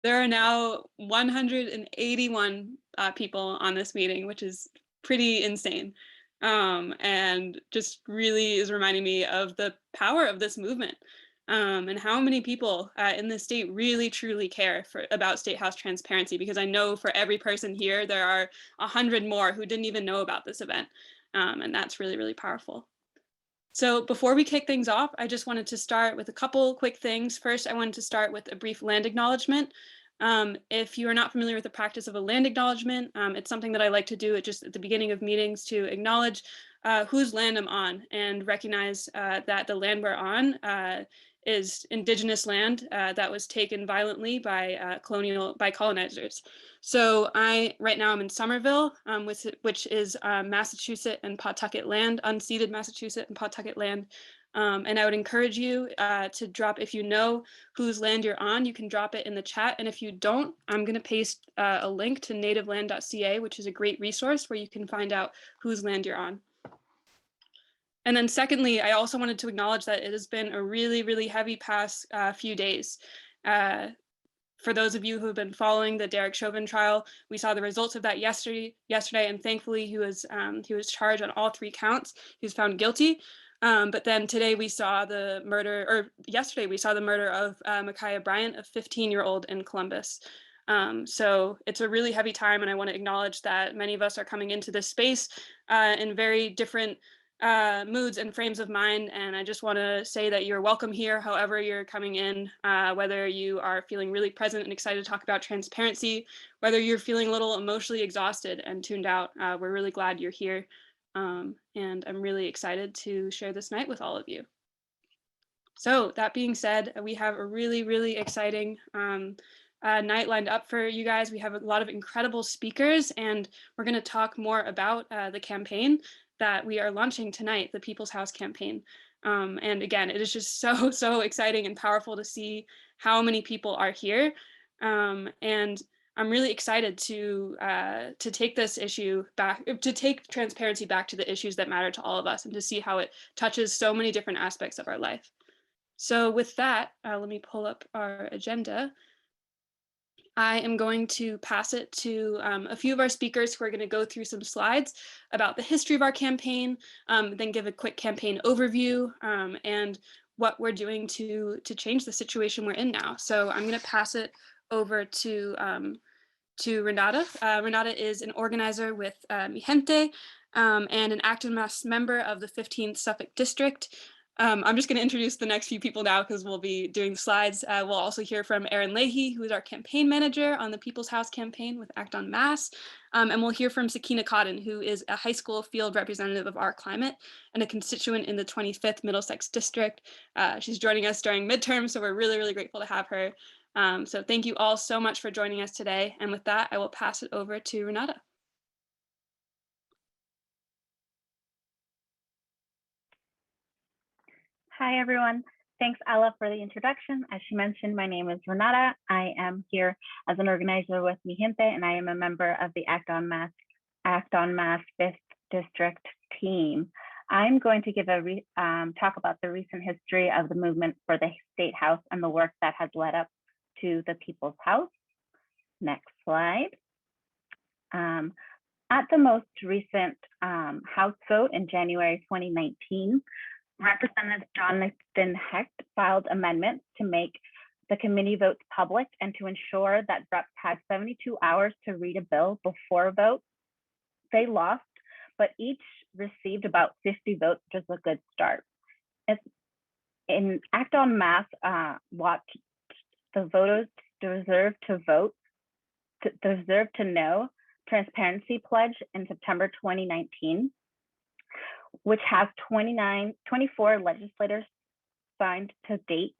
There are now 181 people on this meeting, which is pretty insane. And just really is reminding me of the power of this movement, and how many people in the state really truly care about State House transparency, because I know for every person here, there are 100 more who didn't even know about this event. And that's really, really powerful. So before we kick things off, I just wanted to start with a couple quick things. First, I wanted to start with a brief land acknowledgement. If you are not familiar with the practice of a land acknowledgement, it's something that I like to do at the beginning of meetings to acknowledge whose land I'm on and recognize that the land we're on is indigenous land that was taken violently by colonizers. So right now I'm in Somerville, which is Massachusetts and Pawtucket land, unceded Massachusetts and Pawtucket land. And I would encourage you to drop, if you know whose land you're on, you can drop it in the chat. And if you don't, I'm going to paste a link to nativeland.ca, which is a great resource where you can find out whose land you're on. And then secondly, I also wanted to acknowledge that it has been a really, really heavy past few days. For those of you who have been following the Derek Chauvin trial, we saw the results of that yesterday, and thankfully he was charged on all 3 counts. He was found guilty. But then today we saw the murder, or yesterday we saw the murder of Micaiah Bryant, a 15-year-old in Columbus. So it's a really heavy time, and I want to acknowledge that many of us are coming into this space in very different moods and frames of mind. And I just want to say that you're welcome here, however you're coming in, whether you are feeling really present and excited to talk about transparency, whether you're feeling a little emotionally exhausted and tuned out. We're really glad you're here. And I'm really excited to share this night with all of you. So that being said, we have a really, really exciting night lined up for you guys. We have a lot of incredible speakers, and we're going to talk more about the campaign that we are launching tonight, the People's House campaign. And again, it is just so, so exciting and powerful to see how many people are here. And I'm really excited to take this issue back, to take transparency back to the issues that matter to all of us, and to see how it touches so many different aspects of our life. So with that, let me pull up our agenda. I am going to pass it to a few of our speakers who are going to go through some slides about the history of our campaign, then give a quick campaign overview, and what we're doing to change the situation we're in now. So I'm going to pass it over to Renata. Renata is an organizer with Mijente and an active mass member of the 15th Suffolk District. I'm just going to introduce the next few people now because we'll be doing the slides. We'll also hear from Erin Leahy, who is our campaign manager on the People's House campaign with Act on Mass. And we'll hear from Sakina Cotton, who is a high school field representative of Our Climate and a constituent in the 25th Middlesex District. She's joining us during midterm, so we're really, really grateful to have her. So thank you all so much for joining us today. And with that, I will pass it over to Renata. Hi, everyone. Thanks, Ella, for the introduction. As she mentioned, my name is Renata. I am here as an organizer with Mijente, and I am a member of the Act on Mass 5th District team. I'm going to give talk about the recent history of the movement for the State House and the work that has led up to the People's House. Next slide. At the most recent House vote in January 2019, Representative Jonathan Hecht filed amendments to make the committee votes public and to ensure that reps had 72 hours to read a bill before a vote. They lost, but each received about 50 votes, which is a good start. In Act on Mass, watch the voters deserve to know transparency pledge in September 2019, which has 24 legislators signed to date.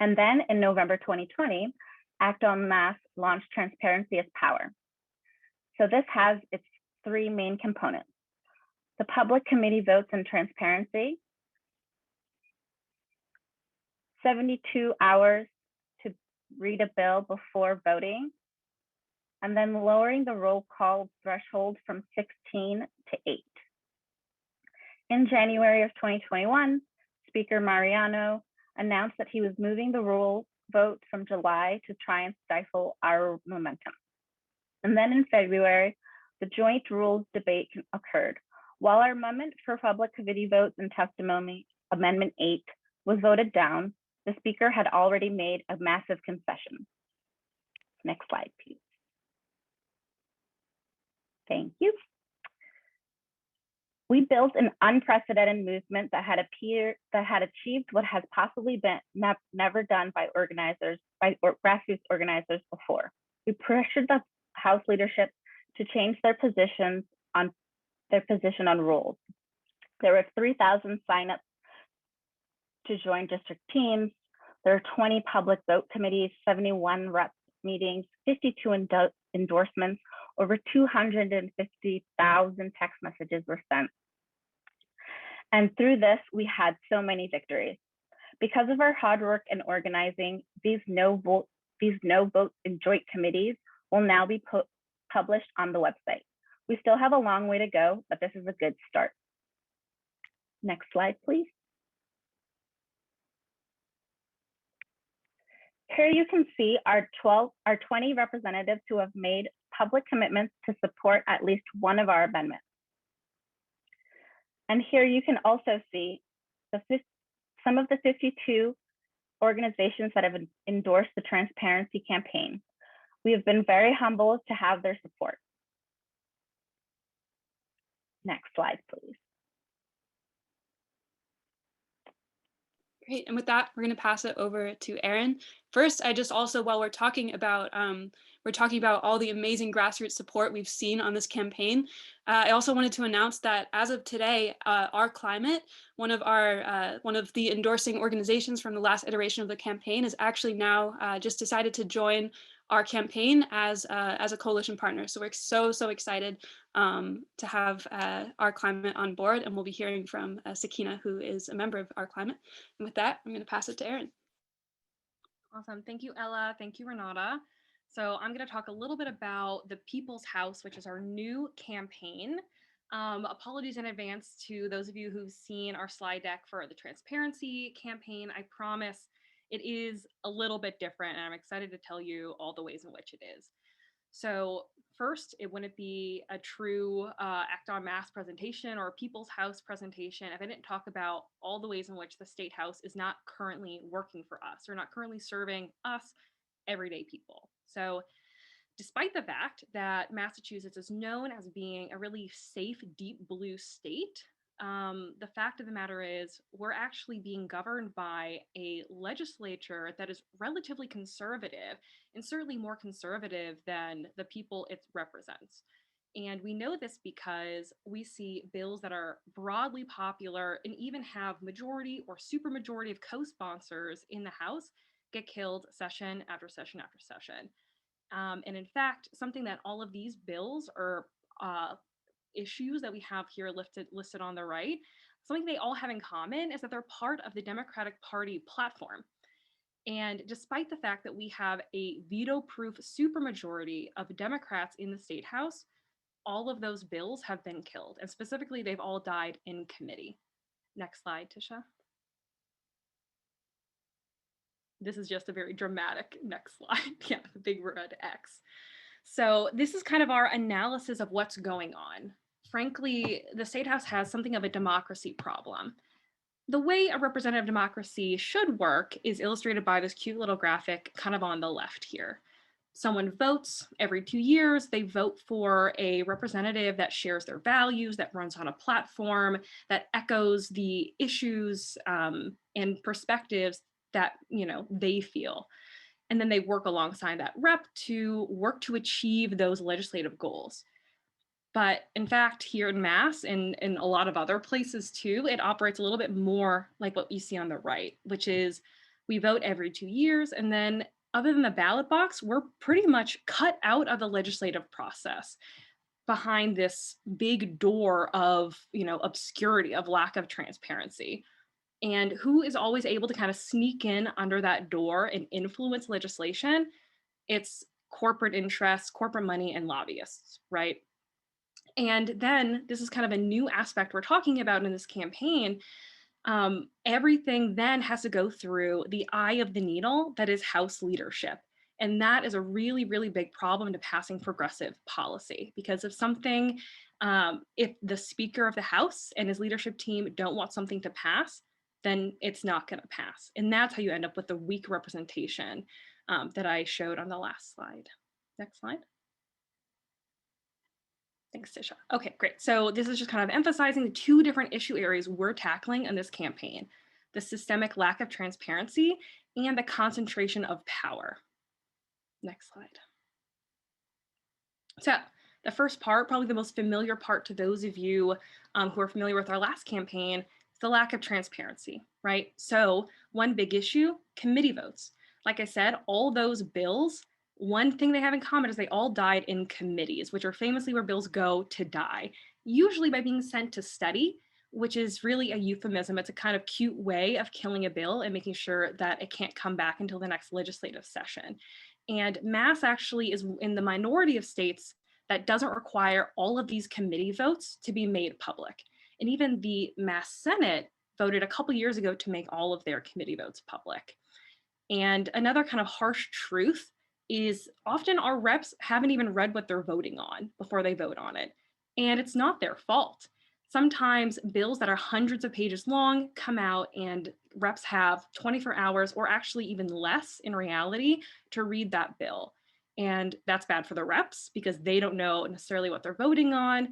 And then in November 2020, Act on Mass launched Transparency as Power. So this has its 3 main components: the public committee votes and transparency, 72 hours to read a bill before voting, and then lowering the roll call threshold from 16 to 8. In January of 2021, Speaker Mariano announced that he was moving the roll votes from July to try and stifle our momentum. And then in February, the joint rules debate occurred. While our amendment for public committee votes and testimony, Amendment 8, was voted down, the speaker had already made a massive concession. Next slide, please. Thank you. We built an unprecedented movement that had achieved what has possibly been never done by grassroots organizers before. We pressured the House leadership to change their position on rules. There were 3,000 signups to join district teams. There are 20 public vote committees, 71 rep meetings, 52 endorsements, over 250,000 text messages were sent. And through this, we had so many victories. Because of our hard work and organizing, these no vote and joint committees will now be published on the website. We still have a long way to go, but this is a good start. Next slide, please. Here you can see our 20 representatives who have made public commitments to support at least one of our amendments. And here you can also see some of the 52 organizations that have endorsed the transparency campaign. We have been very humbled to have their support. Next slide, please. Great, and with that, we're going to pass it over to Erin. First, I just also, while we're talking about all the amazing grassroots support we've seen on this campaign, I also wanted to announce that as of today, Our Climate, one of the endorsing organizations from the last iteration of the campaign, is actually now just decided to join our campaign as a coalition partner. So we're so excited to have Our Climate on board, and we'll be hearing from Sakina, who is a member of Our Climate. And with that, I'm going to pass it to Erin. Awesome. Thank you, Ella. Thank you, Renata. So I'm going to talk a little bit about the People's House, which is our new campaign. Apologies in advance to those of you who've seen our slide deck for the transparency campaign. I promise it is a little bit different, and I'm excited to tell you all the ways in which it is. So first, it wouldn't be a true Act on Mass presentation or a People's House presentation if I didn't talk about all the ways in which the State House is not currently working for us or not currently serving us, everyday people. So despite the fact that Massachusetts is known as being a really safe, deep blue state, the fact of the matter is we're actually being governed by a legislature that is relatively conservative and certainly more conservative than the people it represents. And we know this because we see bills that are broadly popular and even have majority or supermajority of co-sponsors in the House get killed session after session after session. And in fact, something that all of these bills are issues that we have here listed on the right, something they all have in common is that they're part of the Democratic Party platform. And despite the fact that we have a veto-proof supermajority of Democrats in the State House, all of those bills have been killed. And specifically, they've all died in committee. Next slide, Tisha. This is just a very dramatic next slide. Yeah, the big red X. So this is kind of our analysis of what's going on. Frankly, the State House has something of a democracy problem. The way a representative democracy should work is illustrated by this cute little graphic kind of on the left here. Someone votes every 2 years. They vote for a representative that shares their values, that runs on a platform, that echoes the issues and perspectives that they feel. And then they work alongside that rep to work to achieve those legislative goals. But in fact, here in Mass and in a lot of other places too, it operates a little bit more like what you see on the right, which is we vote every 2 years. And then other than the ballot box, we're pretty much cut out of the legislative process behind this big door of, obscurity, of lack of transparency. And who is always able to kind of sneak in under that door and influence legislation? It's corporate interests, corporate money, and lobbyists, right? And then this is kind of a new aspect we're talking about in this campaign. Everything then has to go through the eye of the needle that is House leadership. And that is a really, really big problem to passing progressive policy because if the Speaker of the House and his leadership team don't want something to pass, then it's not going to pass. And that's how you end up with the weak representation that I showed on the last slide. Next slide. Thanks, Tisha. Okay, great. So this is just kind of emphasizing the two different issue areas we're tackling in this campaign: the systemic lack of transparency and the concentration of power. Next slide. So the first part, probably the most familiar part to those of you who are familiar with our last campaign, is the lack of transparency, right? So one big issue, committee votes. Like I said, all those bills, one thing they have in common is they all died in committees, which are famously where bills go to die, usually by being sent to study, which is really a euphemism. It's a kind of cute way of killing a bill and making sure that it can't come back until the next legislative session. And Mass actually is in the minority of states that doesn't require all of these committee votes to be made public. And even the Mass Senate voted a couple years ago to make all of their committee votes public. And another kind of harsh truth is often our reps haven't even read what they're voting on before they vote on it. And it's not their fault. Sometimes bills that are hundreds of pages long come out and reps have 24 hours or actually even less in reality to read that bill. And that's bad for the reps because they don't know necessarily what they're voting on.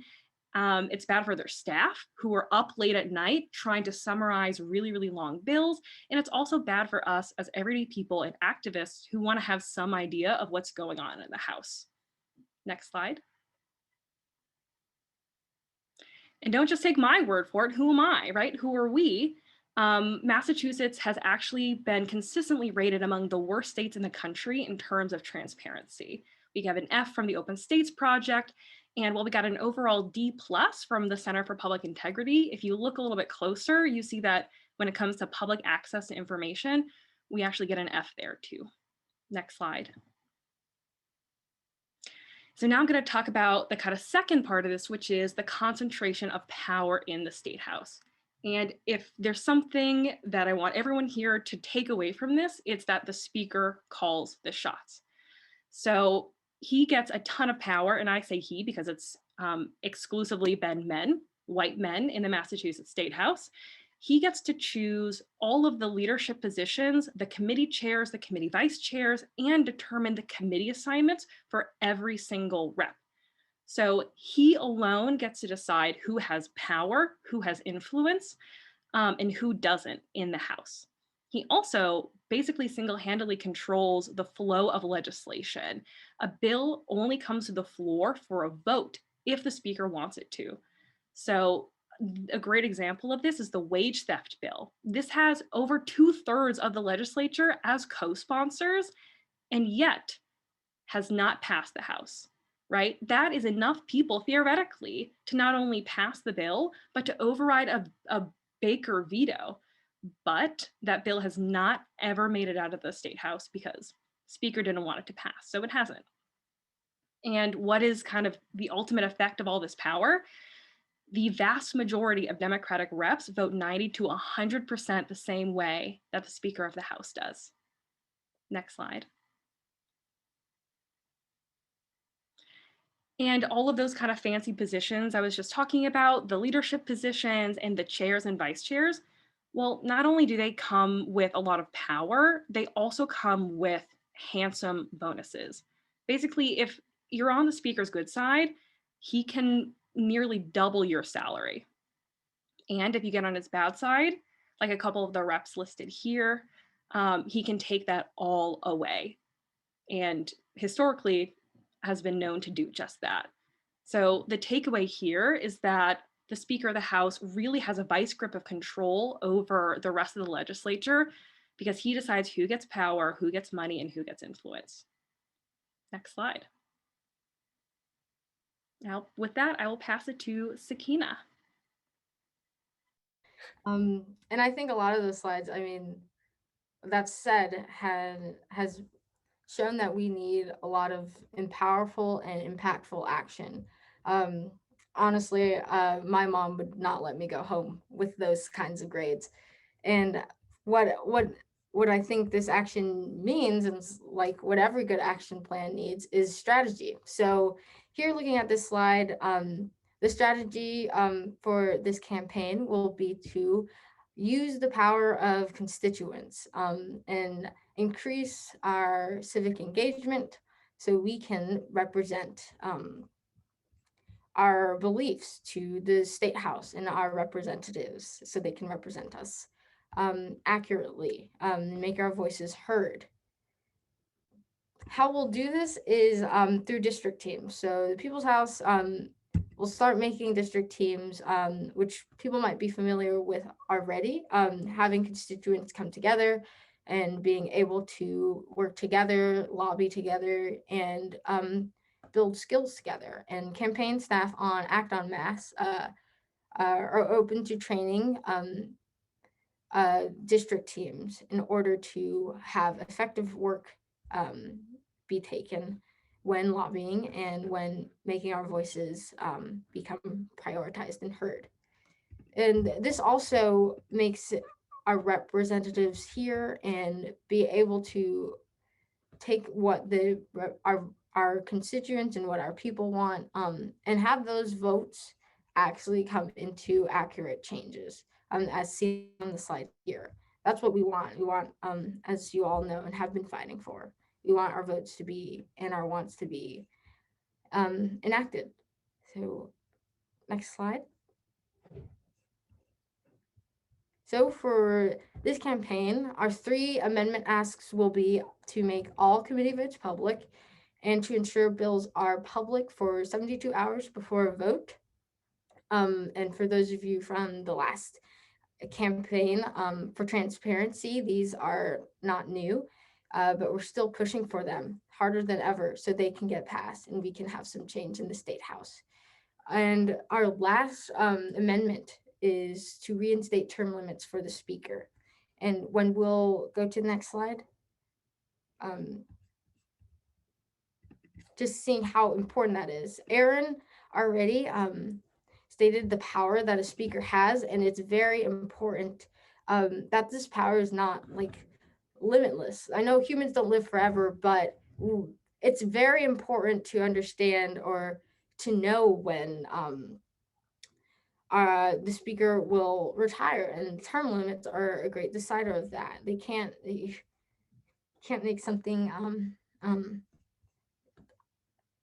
It's bad for their staff who are up late at night trying to summarize really, really long bills. And it's also bad for us as everyday people and activists who want to have some idea of what's going on in the House. Next slide. And don't just take my word for it. Who am I, right? Who are we? Massachusetts has actually been consistently rated among the worst states in the country in terms of transparency. We have an F from the Open States Project, and while we got an overall D+ from the Center for Public Integrity, if you look a little bit closer, you see that when it comes to public access to information, we actually get an F there too. Next slide. So now I'm going to talk about the kind of second part of this, which is the concentration of power in the State House. And if there's something that I want everyone here to take away from this, it's that the Speaker calls the shots. So he gets a ton of power, and I say he because it's exclusively been men, white men in the Massachusetts State House. He gets to choose all of the leadership positions, the committee chairs, the committee vice chairs, and determine the committee assignments for every single rep. So he alone gets to decide who has power, who has influence, and who doesn't in the House. He also basically single-handedly controls the flow of legislation. A bill only comes to the floor for a vote if the Speaker wants it to. So a great example of this is the wage theft bill. This has over 2/3 of the legislature as co-sponsors, and yet has not passed the House, right? That is enough people theoretically to not only pass the bill, but to override a Baker veto. But that bill has not ever made it out of the State House because Speaker didn't want it to pass, so it hasn't. And what is kind of the ultimate effect of all this power? The vast majority of Democratic reps vote 90 to 100% the same way that the Speaker of the House does. Next slide. And all of those kind of fancy positions I was just talking about, the leadership positions and the chairs and vice chairs, well, not only do they come with a lot of power, they also come with handsome bonuses. Basically, if you're on the Speaker's good side, he can nearly double your salary. And if you get on his bad side, like a couple of the reps listed here, he can take that all away. And historically has been known to do just that. So the takeaway here is that the Speaker of the House really has a vice grip of control over the rest of the legislature because he decides who gets power, who gets money, and who gets influence. Next slide. Now, with that, I will pass it to Sakina. And I think a lot of those slides, I mean, that said, has shown that we need a lot of powerful and impactful action. honestly, my mom would not let me go home with those kinds of grades. And what I think this action means, and like what every good action plan needs, is strategy. So here, looking at this slide, the strategy for this campaign will be to use the power of constituents and increase our civic engagement so we can represent our beliefs to the state house and our representatives so they can represent us accurately, make our voices heard. How we'll do this is through district teams. So the People's House will start making district teams, which people might be familiar with already, having constituents come together and being able to work together, lobby together, and build skills together. And campaign staff on Act on Mass are open to training district teams in order to have effective work be taken when lobbying and when making our voices become prioritized and heard. And this also makes our representatives here and be able to take what our constituents and what our people want and have those votes actually come into accurate changes as seen on the slide here. That's what we want. We want, as you all know and have been fighting for, we want our votes to be and our wants to be enacted. So next slide. So for this campaign, our 3 amendment asks will be to make all committee votes public and to ensure bills are public for 72 hours before a vote. And for those of you from the last campaign for transparency, these are not new, but we're still pushing for them harder than ever so they can get passed and we can have some change in the state house. And our last amendment is to reinstate term limits for the speaker. And when we'll go to the next slide, just seeing how important that is. Aaron already stated the power that a speaker has, and it's very important that this power is not like limitless. I know humans don't live forever, but it's very important to understand or to know when the speaker will retire, and term limits are a great decider of that. You can't make something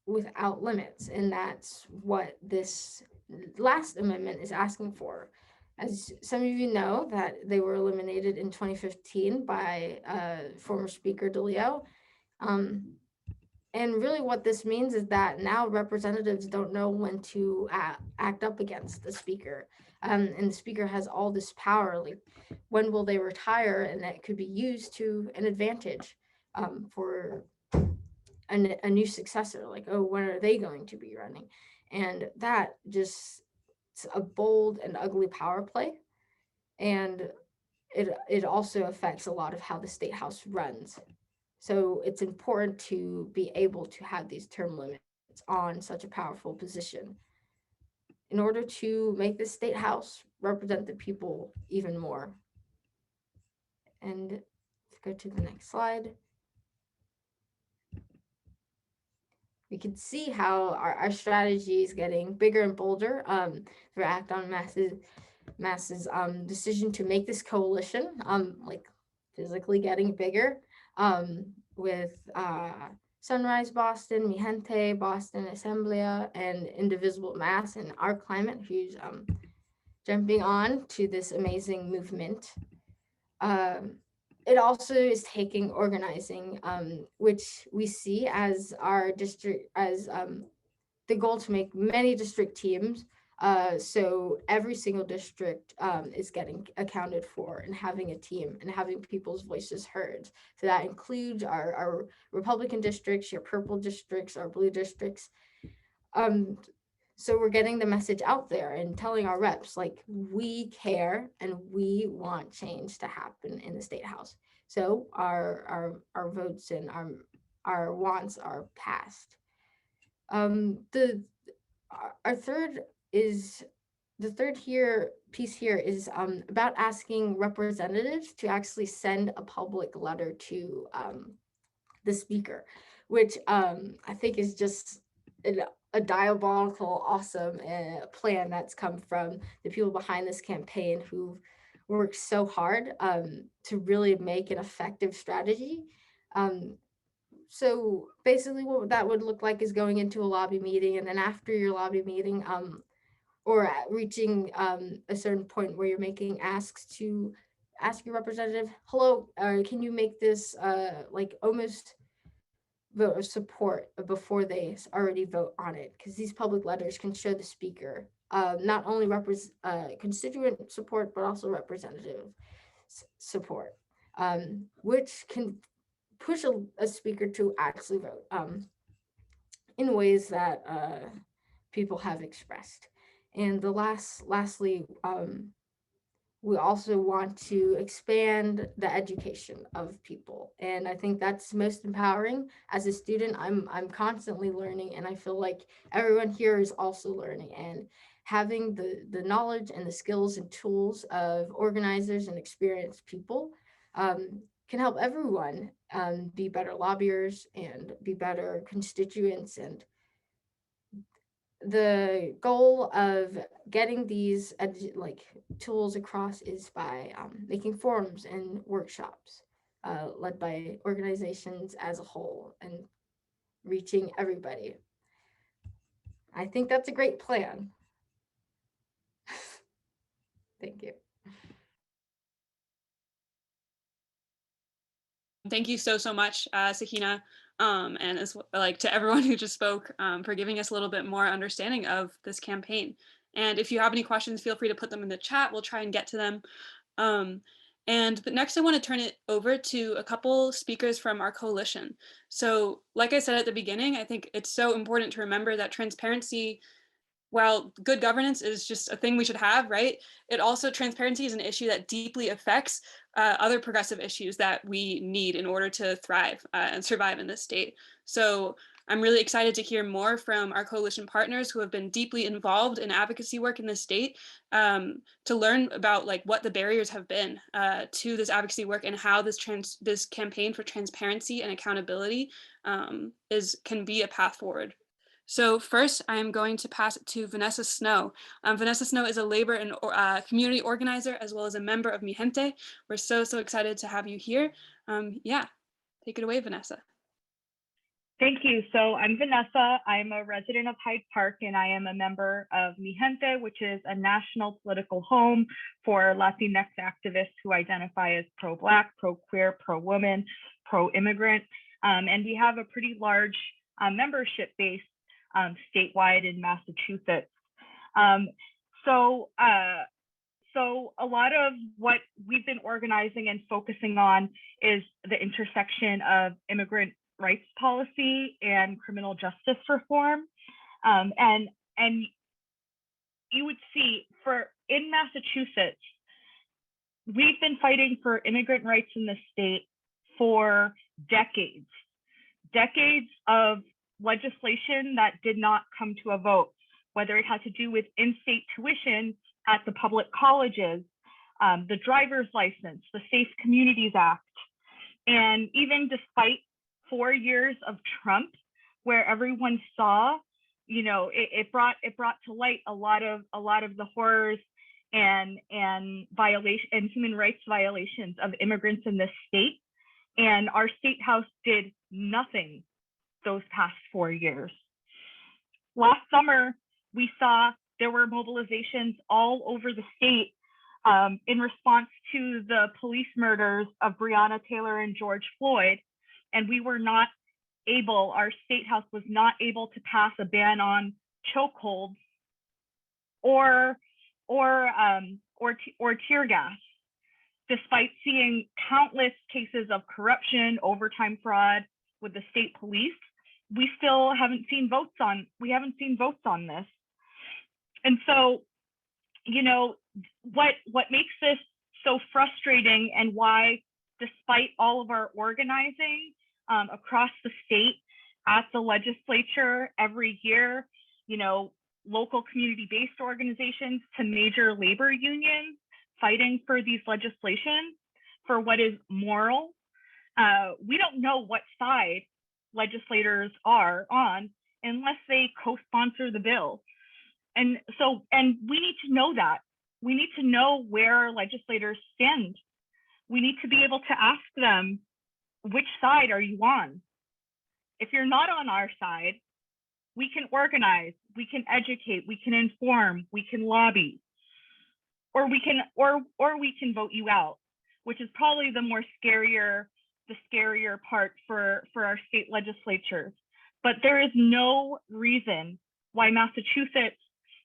without limits, and that's what this last amendment is asking for. As some of you know, that they were eliminated in 2015 by former Speaker DeLeo. And really what this means is that now representatives don't know when to act up against the speaker. And the speaker has all this power, like when will they retire? And that could be used to an advantage for a new successor, like, oh, when are they going to be running? And that just, it's a bold and ugly power play. And it also affects a lot of how the state house runs. So it's important to be able to have these term limits on such a powerful position in order to make the state house represent the people even more. And let's go to the next slide. We can see how our strategy is getting bigger and bolder for Act on Mass's decision to make this coalition like physically getting bigger with Sunrise Boston, Mijente, Boston Assemblea, and Indivisible Mass, and our climate, who's jumping on to this amazing movement. It also is taking organizing, which we see as our district, as the goal to make many district teams. So every single district is getting accounted for and having a team and having people's voices heard. So that includes our Republican districts, your purple districts, our blue districts. So we're getting the message out there and telling our reps, like, we care and we want change to happen in the state house. So our votes and our wants are passed. Our third is the third here piece here is about asking representatives to actually send a public letter to the speaker, which I think is just a diabolical, awesome plan that's come from the people behind this campaign who worked so hard to really make an effective strategy. So basically what that would look like is going into a lobby meeting, and then after your lobby meeting, or reaching a certain point where you're making asks to ask your representative, hello, can you make this like almost vote of support before they already vote on it? Because these public letters can show the speaker not only constituent support, but also representative support, which can push a speaker to actually vote in ways that people have expressed. And lastly, we also want to expand the education of people, and I think that's most empowering. As a student, I'm constantly learning, and I feel like everyone here is also learning, and having the knowledge and the skills and tools of organizers and experienced people can help everyone be better lobbyers and be better constituents. And the goal of getting these like tools across is by making forums and workshops led by organizations as a whole and reaching everybody. I think that's a great plan. Thank you. Thank you so much, Sakina, and as like to everyone who just spoke, for giving us a little bit more understanding of this campaign. And if you have any questions, feel free to put them in the chat. We'll try and get to them. But next, I want to turn it over to a couple speakers from our coalition. So, like I said at the beginning, I think it's so important to remember that transparency, while good governance is just a thing we should have, right? It also, transparency is an issue that deeply affects other progressive issues that we need in order to thrive and survive in this state. So I'm really excited to hear more from our coalition partners who have been deeply involved in advocacy work in this state, to learn about like what the barriers have been to this advocacy work and how this campaign for transparency and accountability can be a path forward. So first, I'm going to pass it to Vanessa Snow. Vanessa Snow is a labor and community organizer, as well as a member of Mijente. We're so excited to have you here. Yeah, take it away, Vanessa. Thank you. So I'm Vanessa. I'm a resident of Hyde Park, and I am a member of Mijente, which is a national political home for Latinx activists who identify as pro-Black, pro-queer, pro-woman, pro-immigrant. And we have a pretty large membership base statewide in Massachusetts. So a lot of what we've been organizing and focusing on is the intersection of immigrant rights policy and criminal justice reform. And you would see in Massachusetts, we've been fighting for immigrant rights in the state for decades of legislation that did not come to a vote, whether it had to do with in-state tuition at the public colleges, the driver's license, the Safe Communities Act. And even despite 4 years of Trump, where everyone saw, it brought to light a lot of the horrors and violation and human rights violations of immigrants in this state. And our state house did nothing those past 4 years. Last summer, we saw there were mobilizations all over the state in response to the police murders of Breonna Taylor and George Floyd. And we were not able, our state house was not able to pass a ban on chokeholds or tear gas, despite seeing countless cases of corruption, overtime fraud with the state police. We still haven't seen votes on this. And so, what makes this so frustrating, and why, despite all of our organizing across the state at the legislature every year, local community-based organizations to major labor unions fighting for these legislation for what is moral. We don't know what side legislators are on unless they co-sponsor the bill. And we need to know that. We need to know where our legislators stand. We need to be able to ask them, which side are you on? If you're not on our side, we can organize, we can educate, we can inform, we can lobby, or we can vote you out, which is probably the scarier part for our state legislatures. But there is no reason why Massachusetts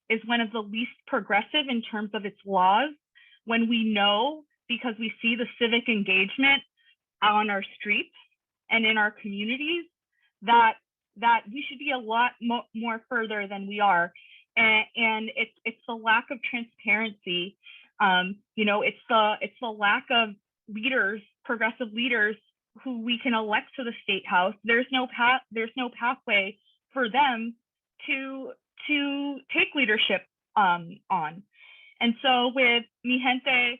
is one of the least progressive in terms of its laws, when we know, because we see the civic engagement on our streets and in our communities, that we should be a lot more further than we are. And it's the lack of transparency. It's the lack of leaders, progressive leaders, who we can elect to the state house. There's no pathway for them to take leadership on. And so with Mijente,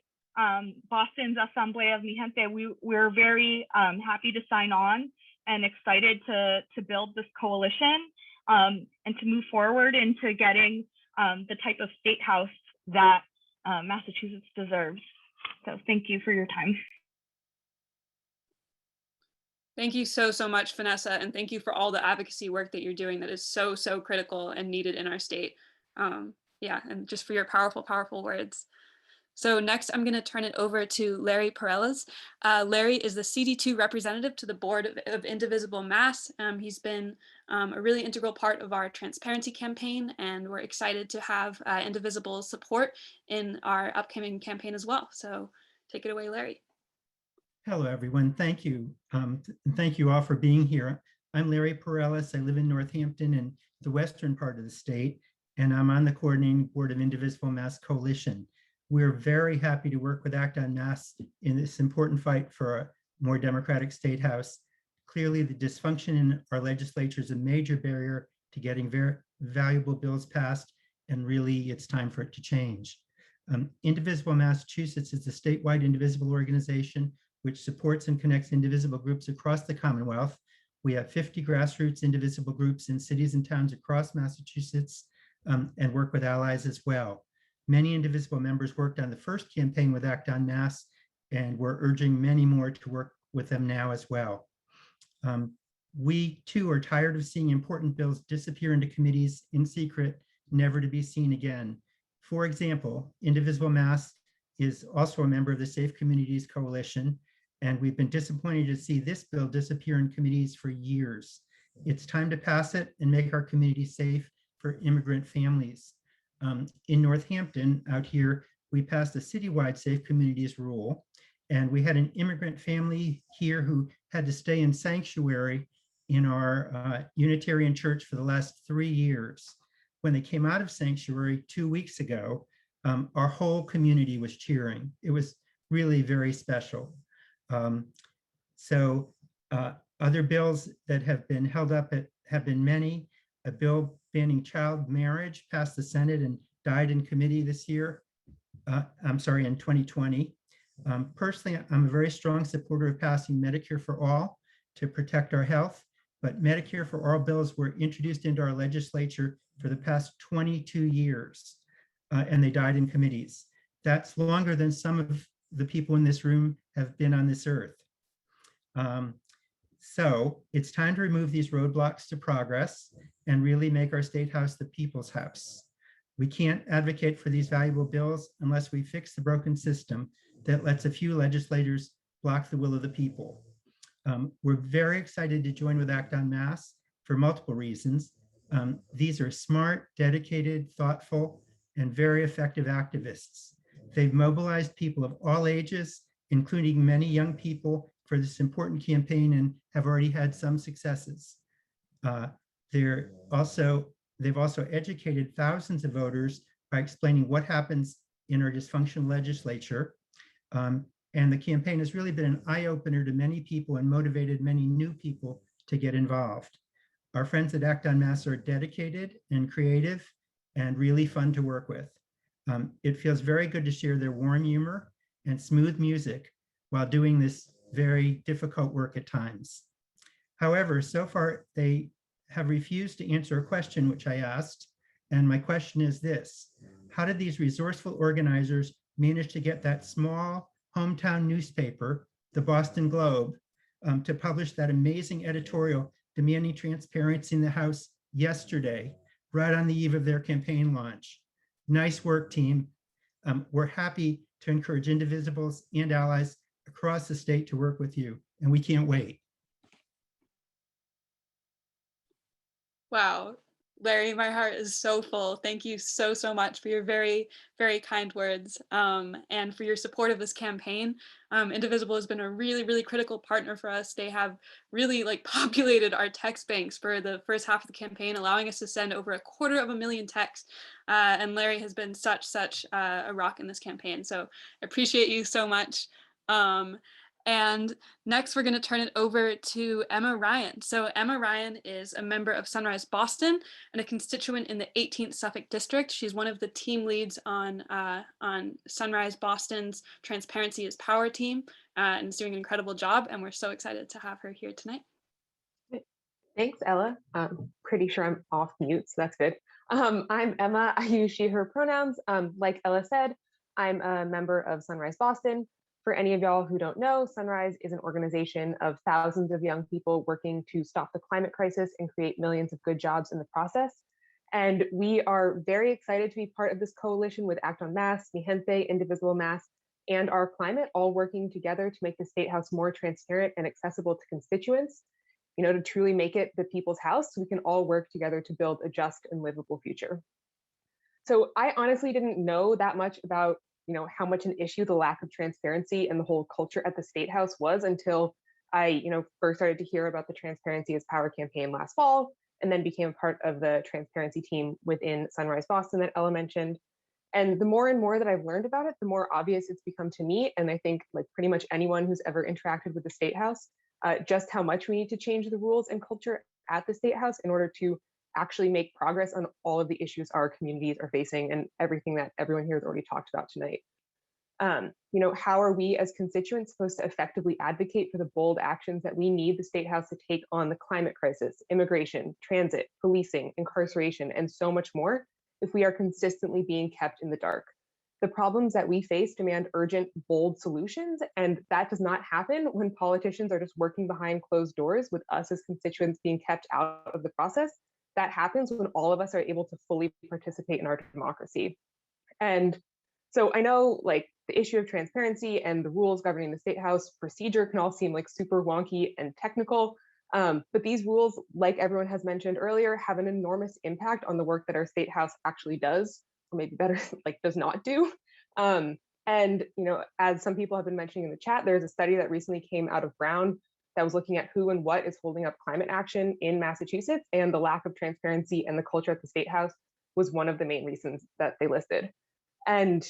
Boston's Assemblea of Mijente, we're very happy to sign on and excited to build this coalition and to move forward into getting the type of state house that Massachusetts deserves. So thank you for your time. Thank you so much, Vanessa, and thank you for all the advocacy work that you're doing that is so critical and needed in our state. Yeah, and just for your powerful words. So next, I'm going to turn it over to Larry Pareles. Larry is the CD2 representative to the board of Indivisible Mass. He's been a really integral part of our transparency campaign, and we're excited to have Indivisible's support in our upcoming campaign as well. So take it away, Larry. Hello, everyone. Thank you. Thank you all for being here. I'm Larry Pareles. I live in Northampton in the western part of the state, and I'm on the coordinating board of Indivisible Mass Coalition. We're very happy to work with Act on Mass in this important fight for a more democratic state house. Clearly, the dysfunction in our legislature is a major barrier to getting very valuable bills passed, and really it's time for it to change. Indivisible Massachusetts is a statewide indivisible organization which supports and connects indivisible groups across the Commonwealth. We have 50 grassroots indivisible groups in cities and towns across Massachusetts, and work with allies as well. Many indivisible members worked on the first campaign with Act on Mass, and we're urging many more to work with them now as well. We too are tired of seeing important bills disappear into committees in secret, never to be seen again. For example, Indivisible Mass is also a member of the Safe Communities Coalition, and we've been disappointed to see this bill disappear in committees for years. It's time to pass it and make our community safe for immigrant families. In Northampton, out here, we passed a citywide Safe Communities rule, and we had an immigrant family here who had to stay in sanctuary in our Unitarian church for the last 3 years. When they came out of sanctuary 2 weeks ago, our whole community was cheering. It was really very special. Other bills that have been held up have been many. A bill banning child marriage passed the Senate and died in committee this year. In 2020. Personally, I'm a very strong supporter of passing Medicare for All to protect our health, but Medicare for All bills were introduced into our legislature for the past 22 years, and they died in committees. That's longer than some of the people in this room have been on this earth. So it's time to remove these roadblocks to progress and really make our state house the people's house. We can't advocate for these valuable bills unless we fix the broken system that lets a few legislators block the will of the people. We're very excited to join with Act on Mass for multiple reasons. These are smart, dedicated, thoughtful, and very effective activists. They've mobilized people of all ages, including many young people, for this important campaign and have already had some successes. They've also educated thousands of voters by explaining what happens in our dysfunctional legislature. And the campaign has really been an eye-opener to many people and motivated many new people to get involved. Our friends at Act on Mass are dedicated and creative, and really fun to work with. It feels very good to share their warm humor and smooth music while doing this very difficult work at times. However, so far they have refused to answer a question which I asked. And my question is this: how did these resourceful organizers manage to get that small hometown newspaper, the Boston Globe, to publish that amazing editorial demanding transparency in the House yesterday, right on the eve of their campaign launch? Nice work, team. We're happy to encourage Indivisibles and allies across the state to work with you, and we can't wait. Wow, Larry, my heart is so full. Thank you so, so much for your very, very kind words, and for your support of this campaign. Indivisible has been a really, really critical partner for us. They have really populated our text banks for the first half of the campaign, allowing us to send over 250,000 texts. And Larry has been such a rock in this campaign. So I appreciate you so much. And next, we're going to turn it over to Emma Ryan. So Emma Ryan is a member of Sunrise Boston and a constituent in the 18th Suffolk District. She's one of the team leads on Sunrise Boston's Transparency is Power team, and is doing an incredible job. And we're so excited to have her here tonight. Thanks, Ella. Pretty sure I'm off mute, so that's good. I'm Emma. I use she, her pronouns. Like Ella said, I'm a member of Sunrise Boston. For any of y'all who don't know, Sunrise is an organization of thousands of young people working to stop the climate crisis and create millions of good jobs in the process. And we are very excited to be part of this coalition with Act on Mass, Mijente, Indivisible Mass, and Our Climate, all working together to make the State House more transparent and accessible to constituents, to truly make it the people's house so we can all work together to build a just and livable future. So I honestly didn't know that much about how much an issue the lack of transparency and the whole culture at the State House was until I, first started to hear about the Transparency is Power campaign last fall, and then became part of the transparency team within Sunrise Boston that Ella mentioned. And the more and more that I've learned about it, the more obvious it's become to me, and I think pretty much anyone who's ever interacted with the State House, just how much we need to change the rules and culture at the State House in order to actually make progress on all of the issues our communities are facing and everything that everyone here has already talked about tonight. How are we as constituents supposed to effectively advocate for the bold actions that we need the State House to take on the climate crisis, immigration, transit, policing, incarceration, and so much more if we are consistently being kept in the dark? The problems that we face demand urgent, bold solutions, and that does not happen when politicians are just working behind closed doors with us as constituents being kept out of the process. That happens when all of us are able to fully participate in our democracy. And so I know the issue of transparency and the rules governing the State House procedure can all seem super wonky and technical, but these rules, like everyone has mentioned earlier, have an enormous impact on the work that our State House actually does, or maybe better, does not do. And as some people have been mentioning in the chat, there's a study that recently came out of Brown that was looking at who and what is holding up climate action in Massachusetts, and the lack of transparency and the culture at the State House was one of the main reasons that they listed. And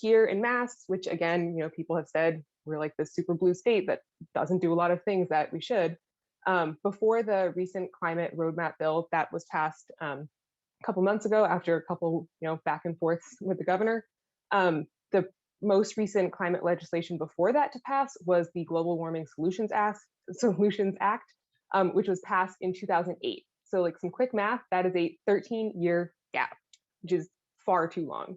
here in Mass, which again, people have said we're this super blue state that doesn't do a lot of things that we should. Before the recent climate roadmap bill that was passed a couple months ago, after a couple back and forths with the governor, the most recent climate legislation before that to pass was the Global Warming Solutions Act, which was passed in 2008. So some quick math, that is a 13-year gap, which is far too long.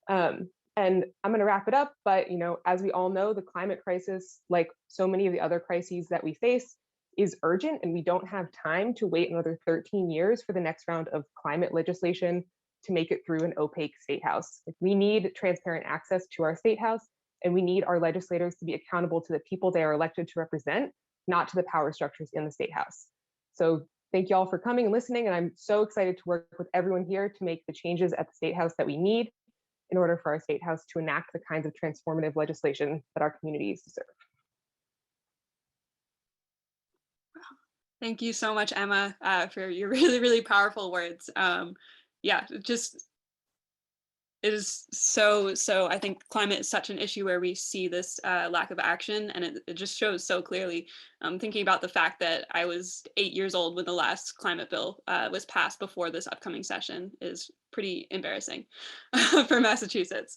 And I'm going to wrap it up, but as we all know, the climate crisis, like so many of the other crises that we face, is urgent, and we don't have time to wait another 13 years for the next round of climate legislation to make it through an opaque State House. We need transparent access to our State House, and we need our legislators to be accountable to the people they are elected to represent, not to the power structures in the State House. So thank you all for coming and listening, and I'm so excited to work with everyone here to make the changes at the State House that we need in order for our State House to enact the kinds of transformative legislation that our communities deserve. Thank you so much, Emma, for your really, really powerful words. Yeah, just it is so, I think climate is such an issue where we see this lack of action, and it just shows so clearly. Thinking about the fact that I was 8 years old when the last climate bill was passed before this upcoming session is pretty embarrassing for Massachusetts.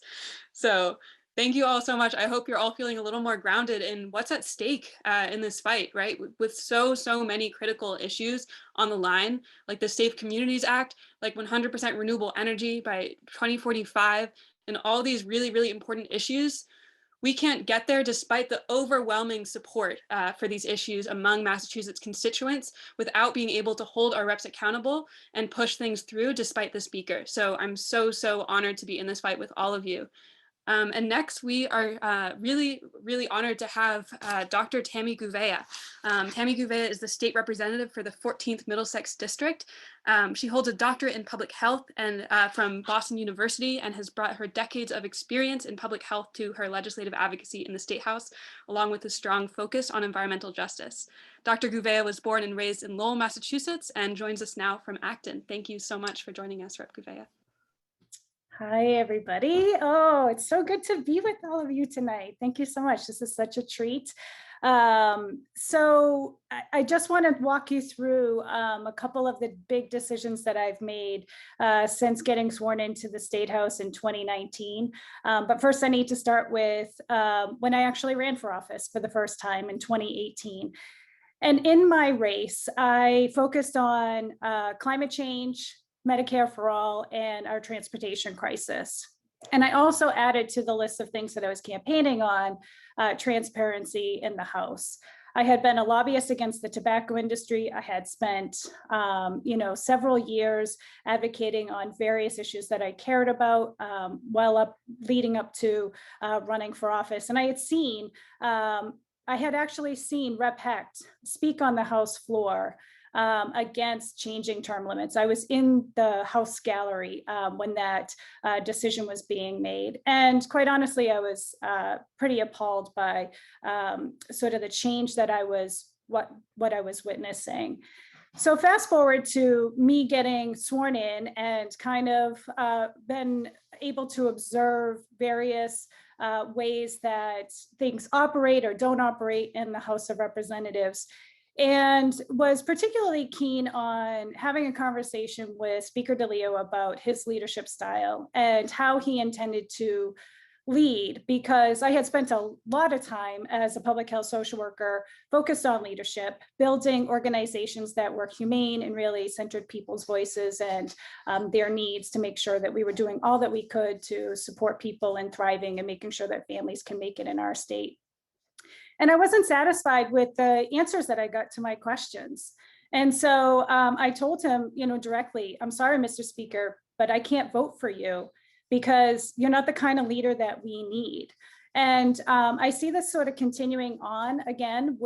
So thank you all so much. I hope you're all feeling a little more grounded in what's at stake in this fight, right? With so many critical issues on the line, like the Safe Communities Act, like 100% renewable energy by 2045, and all these really important issues. We can't get there despite the overwhelming support for these issues among Massachusetts constituents without being able to hold our reps accountable and push things through despite the speaker. So I'm so honored to be in this fight with all of you. And next, we are really honored to have Dr. Tammy Gouveia. Tammy Gouveia is the state representative for the 14th Middlesex District. She holds a doctorate in public health and from Boston University, and has brought her decades of experience in public health to her legislative advocacy in the State House, along with a strong focus on environmental justice. Dr. Gouveia was born and raised in Lowell, Massachusetts, and joins us now from Acton. Thank you so much for joining us, Rep. Gouveia. Hi, everybody. Oh, it's so good to be with all of you tonight. Thank you so much. This is such a treat. So I just want to walk you through a couple of the big decisions that I've made since getting sworn into the State House in 2019. But first, I need to start with when I actually ran for office for the first time in 2018. And in my race, I focused on climate change, Medicare for all, and our transportation crisis. And I also added to the list of things that I was campaigning on transparency in the House. I had been a lobbyist against the tobacco industry. I had spent, several years advocating on various issues that I cared about leading up to running for office. And I had actually seen Rep. Hecht speak on the House floor against changing term limits. I was in the House gallery when that decision was being made. And quite honestly, I was pretty appalled by sort of the change that what I was witnessing. So fast forward to me getting sworn in and kind of been able to observe various ways that things operate or don't operate in the House of Representatives, and was particularly keen on having a conversation with Speaker DeLeo about his leadership style and how he intended to lead, because I had spent a lot of time as a public health social worker focused on leadership, building organizations that were humane and really centered people's voices and their needs to make sure that we were doing all that we could to support people in thriving and making sure that families can make it in our state. And I wasn't satisfied with the answers that I got to my questions. And so I told him, directly, I'm sorry, Mr. Speaker, but I can't vote for you because you're not the kind of leader that we need. And I see this sort of continuing on again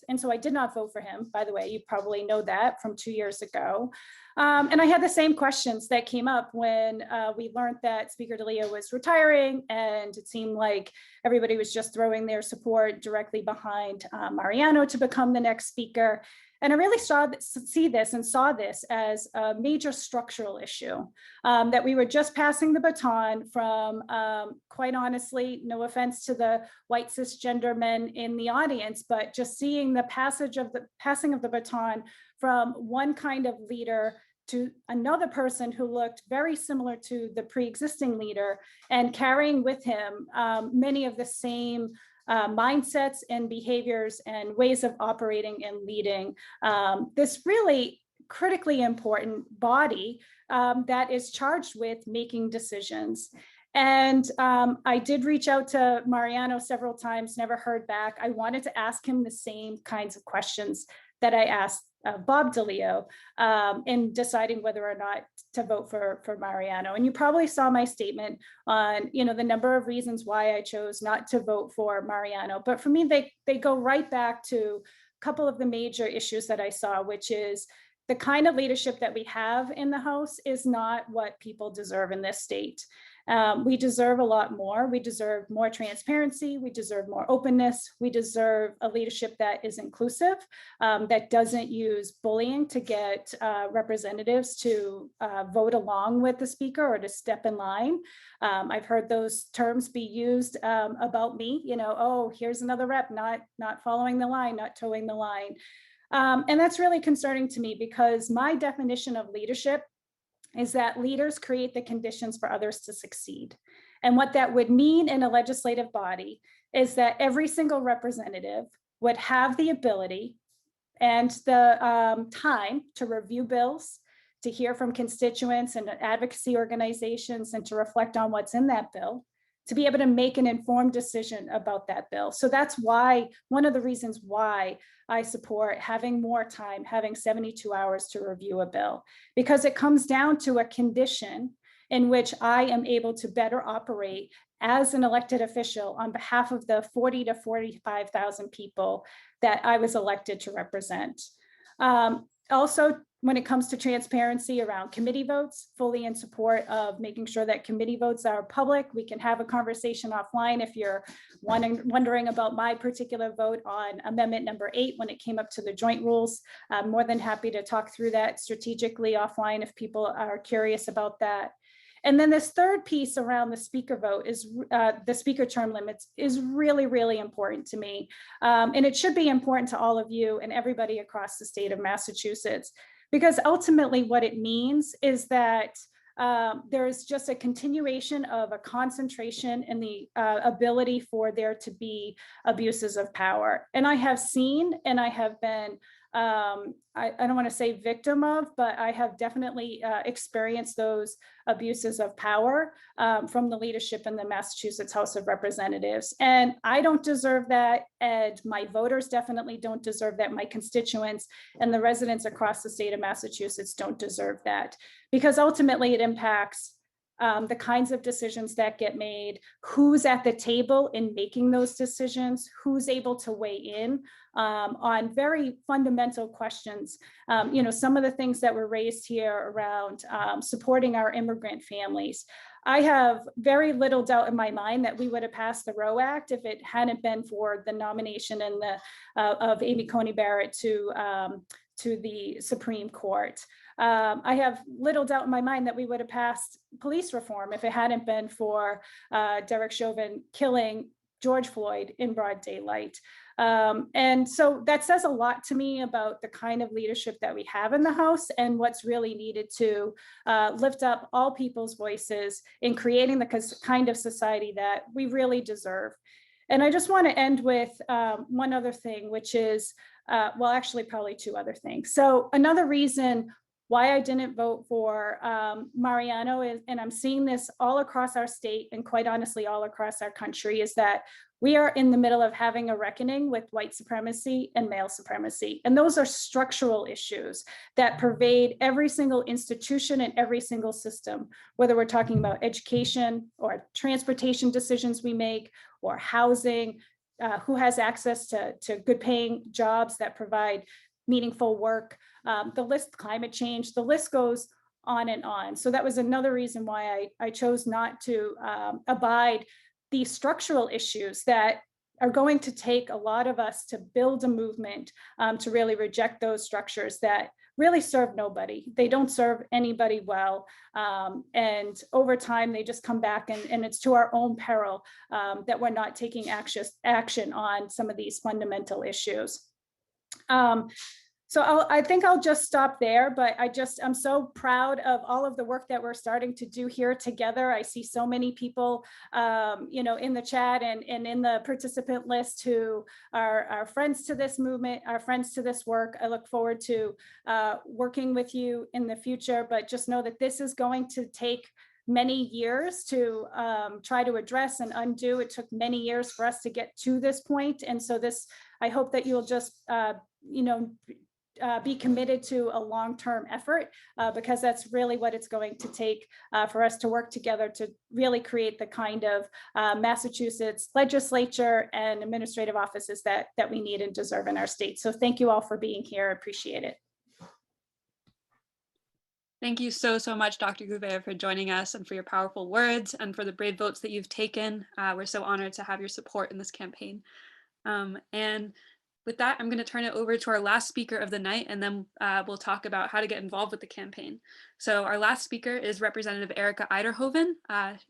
and so I did not vote for him, by the way, you probably know that from 2 years ago. And I had the same questions that came up when we learned that Speaker DeLeo was retiring, and it seemed like everybody was just throwing their support directly behind Mariano to become the next speaker. And I really saw this as a major structural issue, that we were just passing the baton from, quite honestly, no offense to the white cisgender men in the audience, but just seeing the passing of the baton from one kind of leader to another person who looked very similar to the pre-existing leader, and carrying with him many of the same mindsets and behaviors and ways of operating and leading this really critically important body that is charged with making decisions. And I did reach out to Mariano several times, never heard back. I wanted to ask him the same kinds of questions that I asked Bob DeLeo in deciding whether or not to vote for Mariano. And you probably saw my statement on, the number of reasons why I chose not to vote for Mariano. But for me, they go right back to a couple of the major issues that I saw, which is the kind of leadership that we have in the House is not what people deserve in this state. We deserve a lot more. We deserve more transparency. We deserve more openness. We deserve a leadership that is inclusive, that doesn't use bullying to get representatives to vote along with the speaker or to step in line. I've heard those terms be used about me, you know, oh, here's another rep not following the line, not towing the line. And that's really concerning to me, because my definition of leadership is that leaders create the conditions for others to succeed. And what that would mean in a legislative body is that every single representative would have the ability and the time to review bills, to hear from constituents and advocacy organizations, and to reflect on what's in that bill, to be able to make an informed decision about that bill. So that's why, one of the reasons why I support having more time, having 72 hours to review a bill, because it comes down to a condition in which I am able to better operate as an elected official on behalf of the 40 to 45,000 people that I was elected to represent. Also, when it comes to transparency around committee votes, fully in support of making sure that committee votes are public. We can have a conversation offline if you're wondering about my particular vote on amendment number 8 when it came up to the joint rules. I'm more than happy to talk through that strategically offline if people are curious about that. And then this third piece around the speaker vote is the speaker term limits is really, really important to me. And it should be important to all of you and everybody across the state of Massachusetts, because ultimately what it means is that there's just a continuation of a concentration in the ability for there to be abuses of power. And I have seen, and I have been, I don't want to say victim of, but I have definitely experienced those abuses of power from the leadership in the Massachusetts House of Representatives. And I don't deserve that. And my voters definitely don't deserve that. My constituents and the residents across the state of Massachusetts don't deserve that, because ultimately it impacts the kinds of decisions that get made, who's at the table in making those decisions, who's able to weigh in on very fundamental questions. You know, some of the things that were raised here around supporting our immigrant families. I have very little doubt in my mind that we would have passed the Roe Act if it hadn't been for the nomination and of Amy Coney Barrett to the Supreme Court. I have little doubt in my mind that we would have passed police reform if it hadn't been for Derek Chauvin killing George Floyd in broad daylight. And so that says a lot to me about the kind of leadership that we have in the House and what's really needed to lift up all people's voices in creating the kind of society that we really deserve. And I just want to end with one other thing, which is, well, actually probably two other things. So another reason why I didn't vote for Mariano is, and I'm seeing this all across our state and quite honestly all across our country, is that we are in the middle of having a reckoning with white supremacy and male supremacy. And those are structural issues that pervade every single institution and every single system, whether we're talking about education or transportation decisions we make or housing, who has access to good paying jobs that provide meaningful work, the list, climate change, the list goes on and on. So that was another reason why I chose not to abide these structural issues that are going to take a lot of us to build a movement to really reject those structures that really serve nobody. They don't serve anybody well. And over time, they just come back and it's to our own peril that we're not taking action on some of these fundamental issues. So I think I'll just stop there, but I'm so proud of all of the work that we're starting to do here together. I see so many people, you know, in the chat and in the participant list who are friends to this movement, are friends to this work. I look forward to working with you in the future, but just know that this is going to take many years to try to address and undo. It took many years for us to get to this point. And so I hope that you'll just, you know, be committed to a long-term effort because that's really what it's going to take for us to work together to really create the kind of Massachusetts legislature and administrative offices that we need and deserve in our state. So thank you all for being here. I appreciate it. Thank you so, so much, Dr. Gouveia, for joining us and for your powerful words and for the brave votes that you've taken. We're so honored to have your support in this campaign. And with that, I'm going to turn it over to our last speaker of the night, and then we'll talk about how to get involved with the campaign. So our last speaker is Representative Erica Uyterhoeven.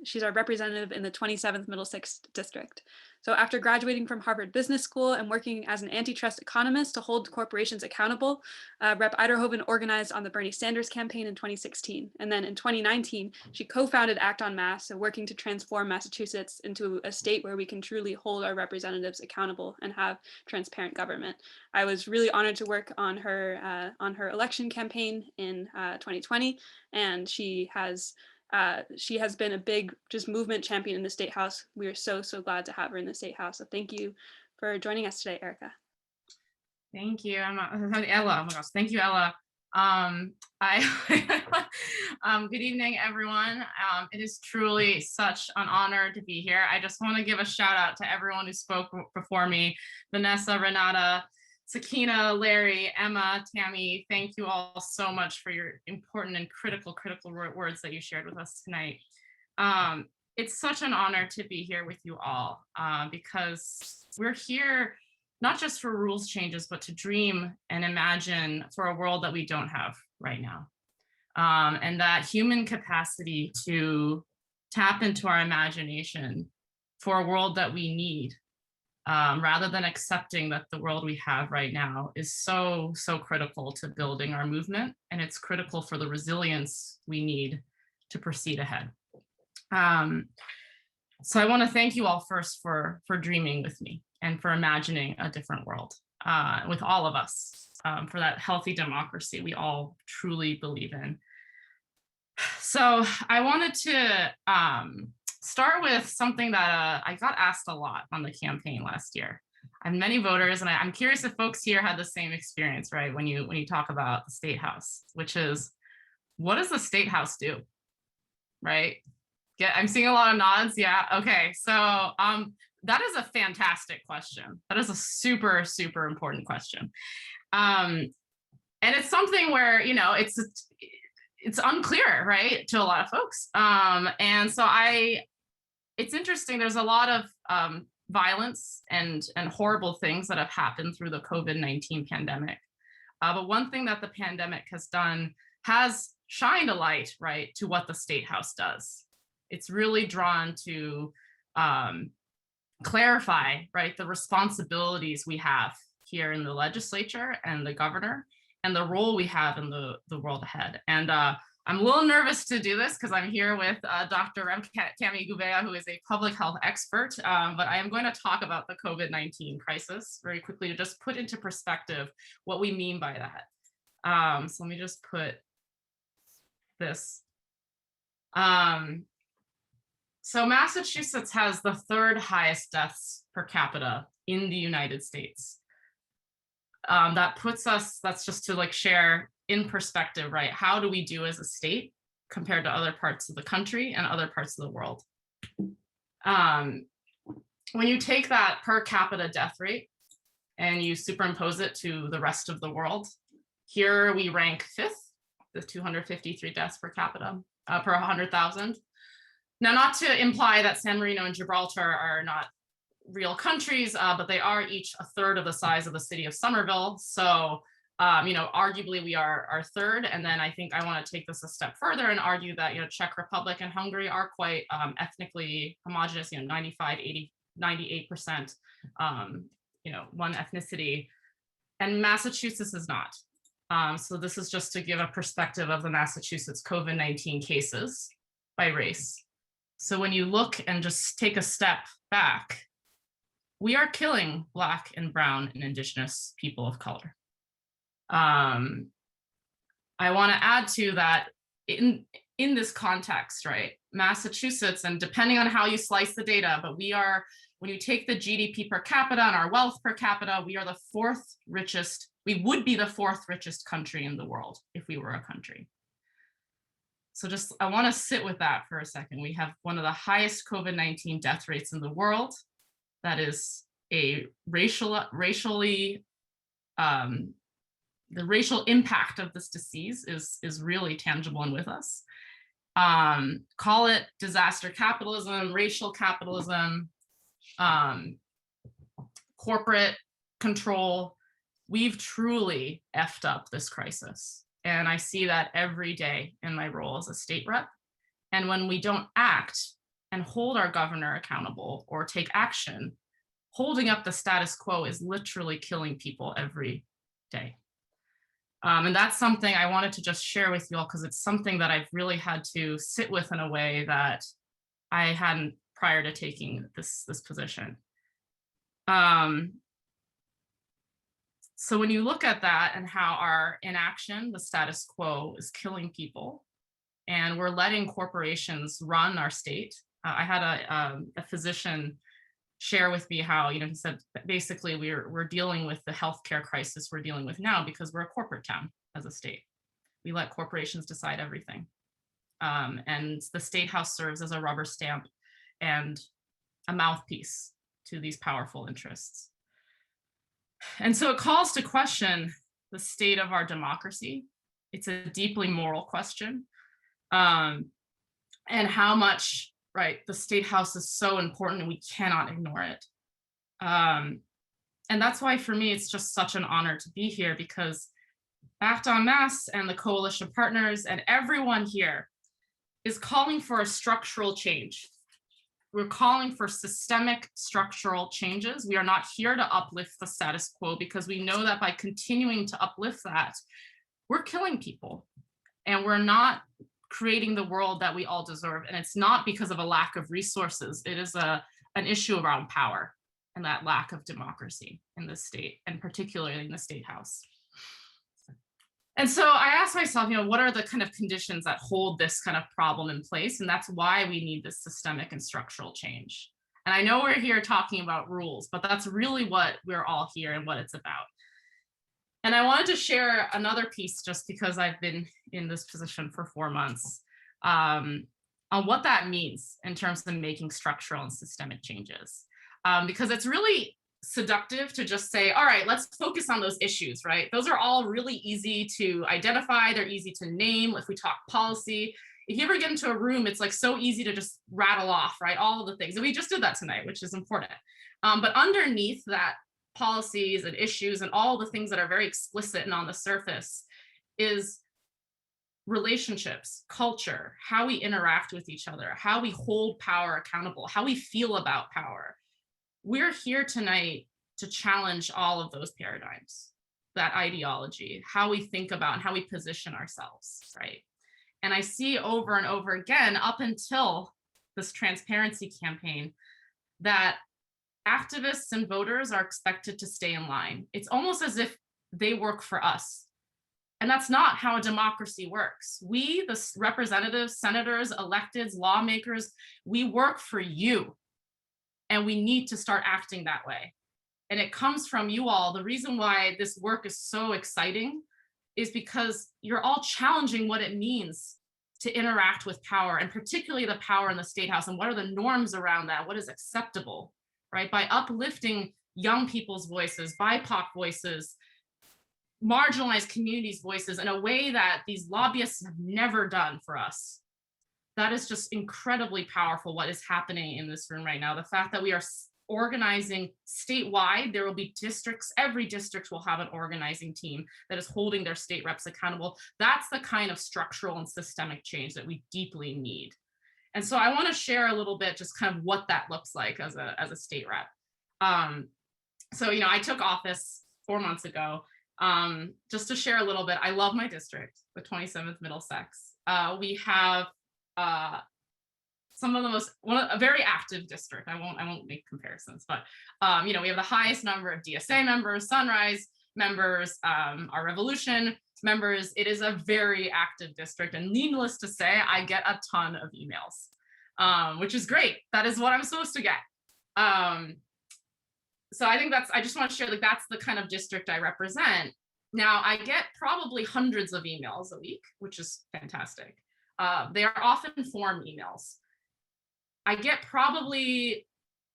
She's our representative in the 27th Middlesex District. So after graduating from Harvard Business School and working as an antitrust economist to hold corporations accountable, Rep. Uyterhoeven organized on the Bernie Sanders campaign in 2016. And then in 2019, she co-founded Act on Mass, so working to transform Massachusetts into a state where we can truly hold our representatives accountable and have transparent government. I was really honored to work on her election campaign in 2020, and she has been a big just movement champion in the State House. We are so, so glad to have her in the State House. So thank you for joining us today, Erica. Thank you, Ella. Oh my gosh, thank you, Ella. Good evening, everyone. It is truly such an honor to be here. I just want to give a shout out to everyone who spoke before me: Vanessa, Renata, Sakina, Larry, Emma, Tammy. Thank you all so much for your important and critical words that you shared with us tonight. It's such an honor to be here with you all because we're here not just for rules changes, but to dream and imagine for a world that we don't have right now. And that human capacity to tap into our imagination for a world that we need, rather than accepting that the world we have right now is so, so critical to building our movement. And it's critical for the resilience we need to proceed ahead. So I want to thank you all first for dreaming with me and for imagining a different world with all of us, for that healthy democracy we all truly believe in. So I wanted to start with something that I got asked a lot on the campaign last year. I have many voters, and I'm curious if folks here had the same experience, right? When you talk about the State House, which is, what does the State House do, right? I'm seeing a lot of nods. Yeah. Okay. So that is a fantastic question. That is a super, super important question. And it's something where, it's unclear, right, to a lot of folks. And so it's interesting. There's a lot of violence and horrible things that have happened through the COVID-19 pandemic. But one thing that the pandemic has done has shined a light, right, to what the State House does. It's really drawn to clarify, right, the responsibilities we have here in the legislature and the governor and the role we have in the world ahead. And I'm a little nervous to do this because I'm here with Dr. Tammy Gouveia, who is a public health expert, but I am going to talk about the COVID-19 crisis very quickly to just put into perspective what we mean by that. So let me just put this. So Massachusetts has the third highest deaths per capita in the United States. That puts us, that's just to share in perspective, right? How do we do as a state compared to other parts of the country and other parts of the world? When you take that per capita death rate and you superimpose it to the rest of the world, here we rank fifth, with 253 deaths per capita, per 100,000. Now, not to imply that San Marino and Gibraltar are not real countries, but they are each a third of the size of the city of Somerville. So, arguably we are third. And then I think I want to take this a step further and argue that, Czech Republic and Hungary are quite ethnically homogenous, 95, 80, 98%, one ethnicity. And Massachusetts is not. So this is just to give a perspective of the Massachusetts COVID-19 cases by race. So when you look and just take a step back, we are killing Black and Brown and Indigenous people of color. I want to add to that in this context, right? Massachusetts, and depending on how you slice the data, but when you take the GDP per capita and our wealth per capita, we are the fourth richest, we would be the fourth richest country in the world if we were a country. So I want to sit with that for a second. We have one of the highest COVID-19 death rates in the world. That is a racially racial impact of this disease is really tangible and with us. Call it disaster capitalism, racial capitalism, corporate control. We've truly effed up this crisis. And I see that every day in my role as a state rep. And when we don't act and hold our governor accountable or take action, holding up the status quo is literally killing people every day. And that's something I wanted to just share with you all, because it's something that I've really had to sit with in a way that I hadn't prior to taking this position. So when you look at that and how our inaction, the status quo, is killing people, and we're letting corporations run our state. I had a physician share with me how, he said, basically we're dealing with the healthcare crisis we're dealing with now because we're a corporate town as a state. We let corporations decide everything. And the State House serves as a rubber stamp and a mouthpiece to these powerful interests. And so it calls to question the state of our democracy. It's a deeply moral question. And how much, right, the State House is so important and we cannot ignore it. And that's why for me, it's just such an honor to be here, because Act en Masse and the coalition partners and everyone here is calling for a structural change. We're calling for systemic structural changes. We are not here to uplift the status quo, because we know that by continuing to uplift that, we're killing people and we're not creating the world that we all deserve. And it's not because of a lack of resources. It is an issue around power and that lack of democracy in the state, and particularly in the State House. And so I asked myself, what are the kind of conditions that hold this kind of problem in place? And that's why we need this systemic and structural change. And I know we're here talking about rules, but that's really what we're all here and what it's about. And I wanted to share another piece, just because I've been in this position for 4 months, on what that means in terms of making structural and systemic changes. Because it's really seductive to just say, all right, let's focus on those issues, right? Those are all really easy to identify. They're easy to name. If we talk policy, if you ever get into a room, it's like so easy to just rattle off, right? All of the things. And we just did that tonight, which is important. But underneath that, policies and issues and all the things that are very explicit and on the surface is relationships, culture, how we interact with each other, how we hold power accountable, how we feel about power. We're here tonight to challenge all of those paradigms, that ideology, how we think about and how we position ourselves, right? And I see over and over again, up until this transparency campaign, that activists and voters are expected to stay in line. It's almost as if they work for us. And that's not how a democracy works. We, the representatives, senators, electeds, lawmakers, we work for you. And we need to start acting that way. And it comes from you all. The reason why this work is so exciting is because you're all challenging what it means to interact with power, and particularly the power in the State House, and what are the norms around that, what is acceptable, right? By uplifting young people's voices, BIPOC voices, marginalized communities' voices in a way that these lobbyists have never done for us. That is just incredibly powerful, what is happening in this room right now. The fact that we are organizing statewide, there will be districts, every district will have an organizing team that is holding their state reps accountable. That's the kind of structural and systemic change that we deeply need. And so I want to share a little bit just kind of what that looks like as a state rep. So, I took office 4 months ago. Just to share a little bit, I love my district, the 27th Middlesex. We have some of the a very active district. I won't make comparisons, but we have the highest number of DSA members, Sunrise members, our Revolution members. It is a very active district, and needless to say, I get a ton of emails, which is great. That is what I'm supposed to get. So I think I just want to share, that's the kind of district I represent. Now, I get probably hundreds of emails a week, which is fantastic. They are often form emails. I get probably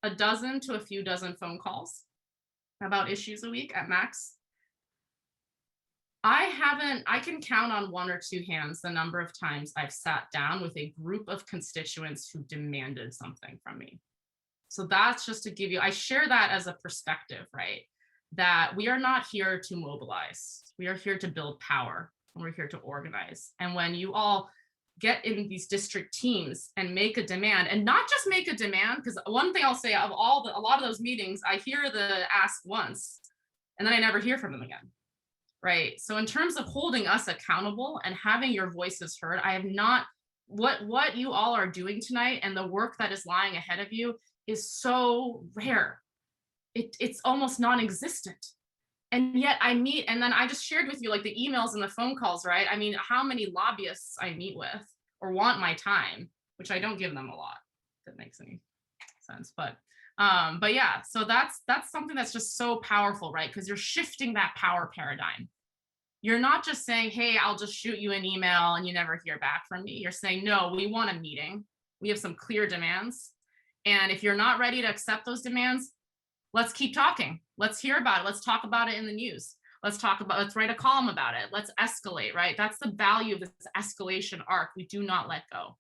a dozen to a few dozen phone calls about issues a week at max. I can count on one or two hands the number of times I've sat down with a group of constituents who demanded something from me. So that's just to give you, I share that as a perspective, right? That we are not here to mobilize. We are here to build power, and we're here to organize. And when you all get in these district teams and make a demand, and not just make a demand, because one thing I'll say, a lot of those meetings, I hear the ask once, and then I never hear from them again. Right. So in terms of holding us accountable and having your voices heard, I have not, what you all are doing tonight and the work that is lying ahead of you is so rare. It's almost non-existent. And yet I meet, and then I just shared with you like the emails and the phone calls, right? I mean, how many lobbyists I meet with or want my time, which I don't give them a lot, if that makes any sense. But yeah, so that's something that's just so powerful, right? Because you're shifting that power paradigm. You're not just saying, hey, I'll just shoot you an email and you never hear back from me. You're saying, no, we want a meeting. We have some clear demands. And if you're not ready to accept those demands, let's keep talking. Let's hear about it. Let's talk about it in the news. Let's write a column about it. Let's escalate, right? That's the value of this escalation arc. We do not let go.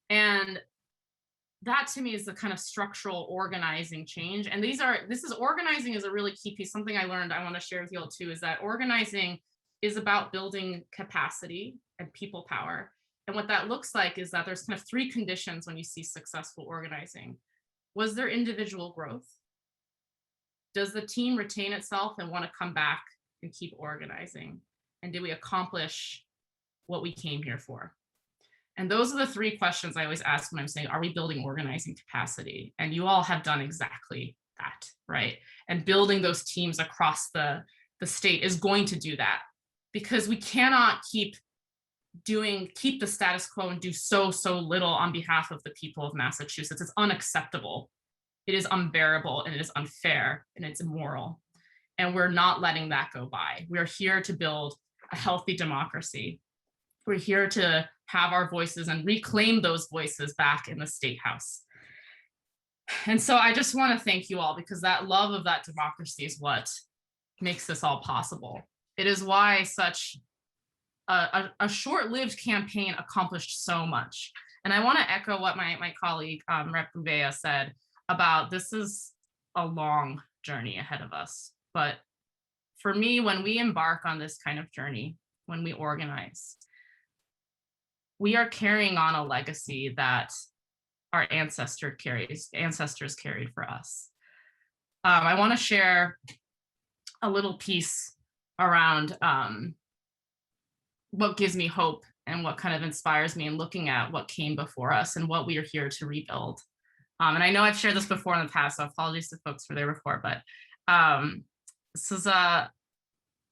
And that to me is the kind of structural organizing change. And organizing is a really key piece. Something I learned I want to share with you all too, is that organizing is about building capacity and people power. And what that looks like is that there's kind of three conditions when you see successful organizing. Was there individual growth? Does the team retain itself and want to come back and keep organizing? And did we accomplish what we came here for? And those are the three questions I always ask when I'm saying, are we building organizing capacity? And you all have done exactly that, right? And building those teams across the state is going to do that, because we cannot keep the status quo and do so little on behalf of the people of Massachusetts. It's unacceptable. It is unbearable, and it is unfair, and it's immoral. And we're not letting that go by. We're here to build a healthy democracy. We're here to have our voices and reclaim those voices back in the State House. And so I just want to thank you all, because that love of that democracy is what makes this all possible. It is why such a short-lived campaign accomplished so much. And I want to echo what my colleague, Rep. Gouveia, said about this is a long journey ahead of us. But for me, when we embark on this kind of journey, when we organize, we are carrying on a legacy that our ancestors carried for us. I want to share a little piece around what gives me hope and what kind of inspires me in looking at what came before us and what we are here to rebuild. And I know I've shared this before in the past, so apologies to folks for their report, but this is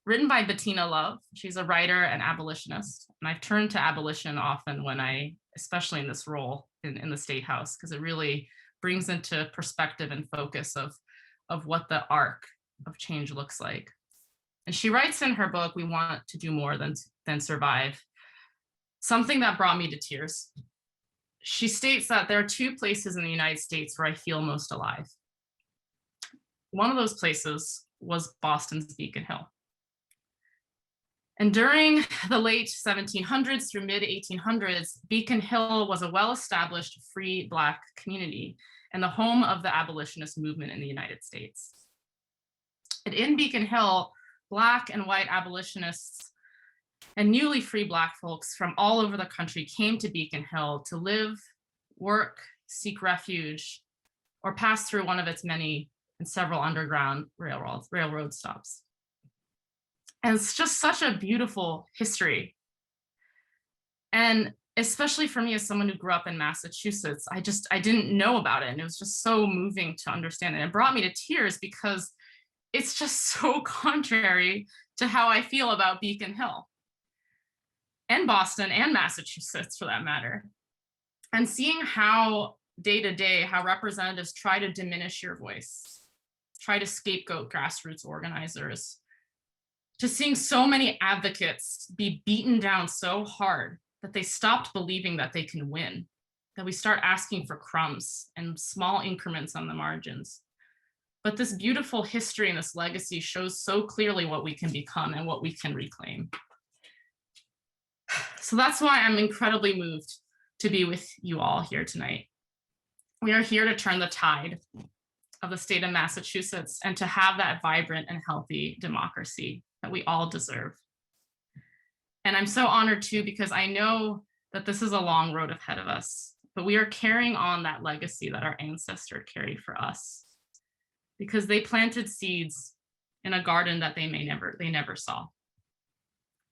written by Bettina Love. She's a writer and abolitionist. And I've turned to abolition often when especially in this role in the State House, because it really brings into perspective and focus of what the arc of change looks like. And she writes in her book, We Want to Do More Than Survive, something that brought me to tears. She states that there are two places in the United States where I feel most alive. One of those places was Boston's Beacon Hill. And during the late 1700s through mid 1800s, Beacon Hill was a well-established free Black community and the home of the abolitionist movement in the United States. And in Beacon Hill, Black and white abolitionists and newly free Black folks from all over the country came to Beacon Hill to live, work, seek refuge, or pass through one of its many and several underground railroad stops. And it's just such a beautiful history. And especially for me as someone who grew up in Massachusetts, I didn't know about it. And it was just so moving to understand it. It brought me to tears because it's just so contrary to how I feel about Beacon Hill and Boston and Massachusetts for that matter. And seeing how day to day, how representatives try to diminish your voice, try to scapegoat grassroots organizers, to seeing so many advocates be beaten down so hard that they stopped believing that they can win, that we start asking for crumbs and small increments on the margins. But this beautiful history and this legacy shows so clearly what we can become and what we can reclaim. So that's why I'm incredibly moved to be with you all here tonight. We are here to turn the tide of the state of Massachusetts and to have that vibrant and healthy democracy that we all deserve. And I'm so honored too, because I know that this is a long road ahead of us, but we are carrying on that legacy that our ancestors carried for us, because they planted seeds in a garden that they never saw.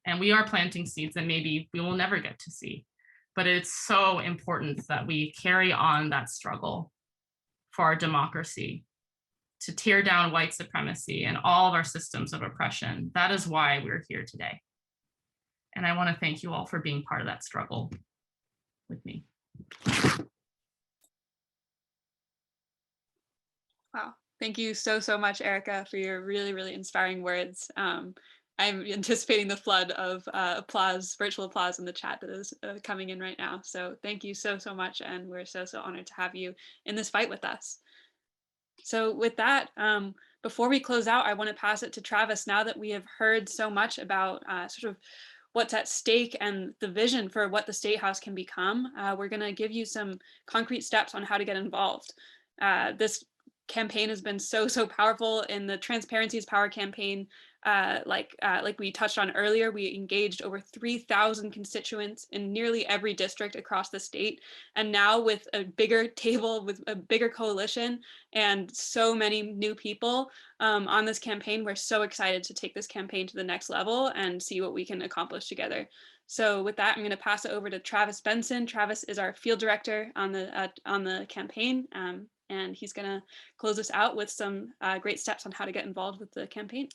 And we are planting seeds that maybe we will never get to see. But it's so important that we carry on that struggle for our democracy, to tear down white supremacy and all of our systems of oppression. That is why we're here today. And I want to thank you all for being part of that struggle with me. Wow. Thank you so, so much, Erica, for your really, really inspiring words. I'm anticipating the flood of applause, virtual applause in the chat that is coming in right now. So thank you so, so much. And we're so, so honored to have you in this fight with us. So with that, before we close out, I want to pass it to Travis. Now that we have heard so much about sort of what's at stake and the vision for what the State House can become, we're going to give you some concrete steps on how to get involved. This campaign has been so, so powerful. In the Transparency is Power campaign, like we touched on earlier, we engaged over 3,000 constituents in nearly every district across the state. And now with a bigger table, with a bigger coalition and so many new people on this campaign, we're so excited to take this campaign to the next level and see what we can accomplish together. So with that, I'm going to pass it over to Travis Benson. Travis is our field director on the campaign. And he's going to close us out with some great steps on how to get involved with the campaign.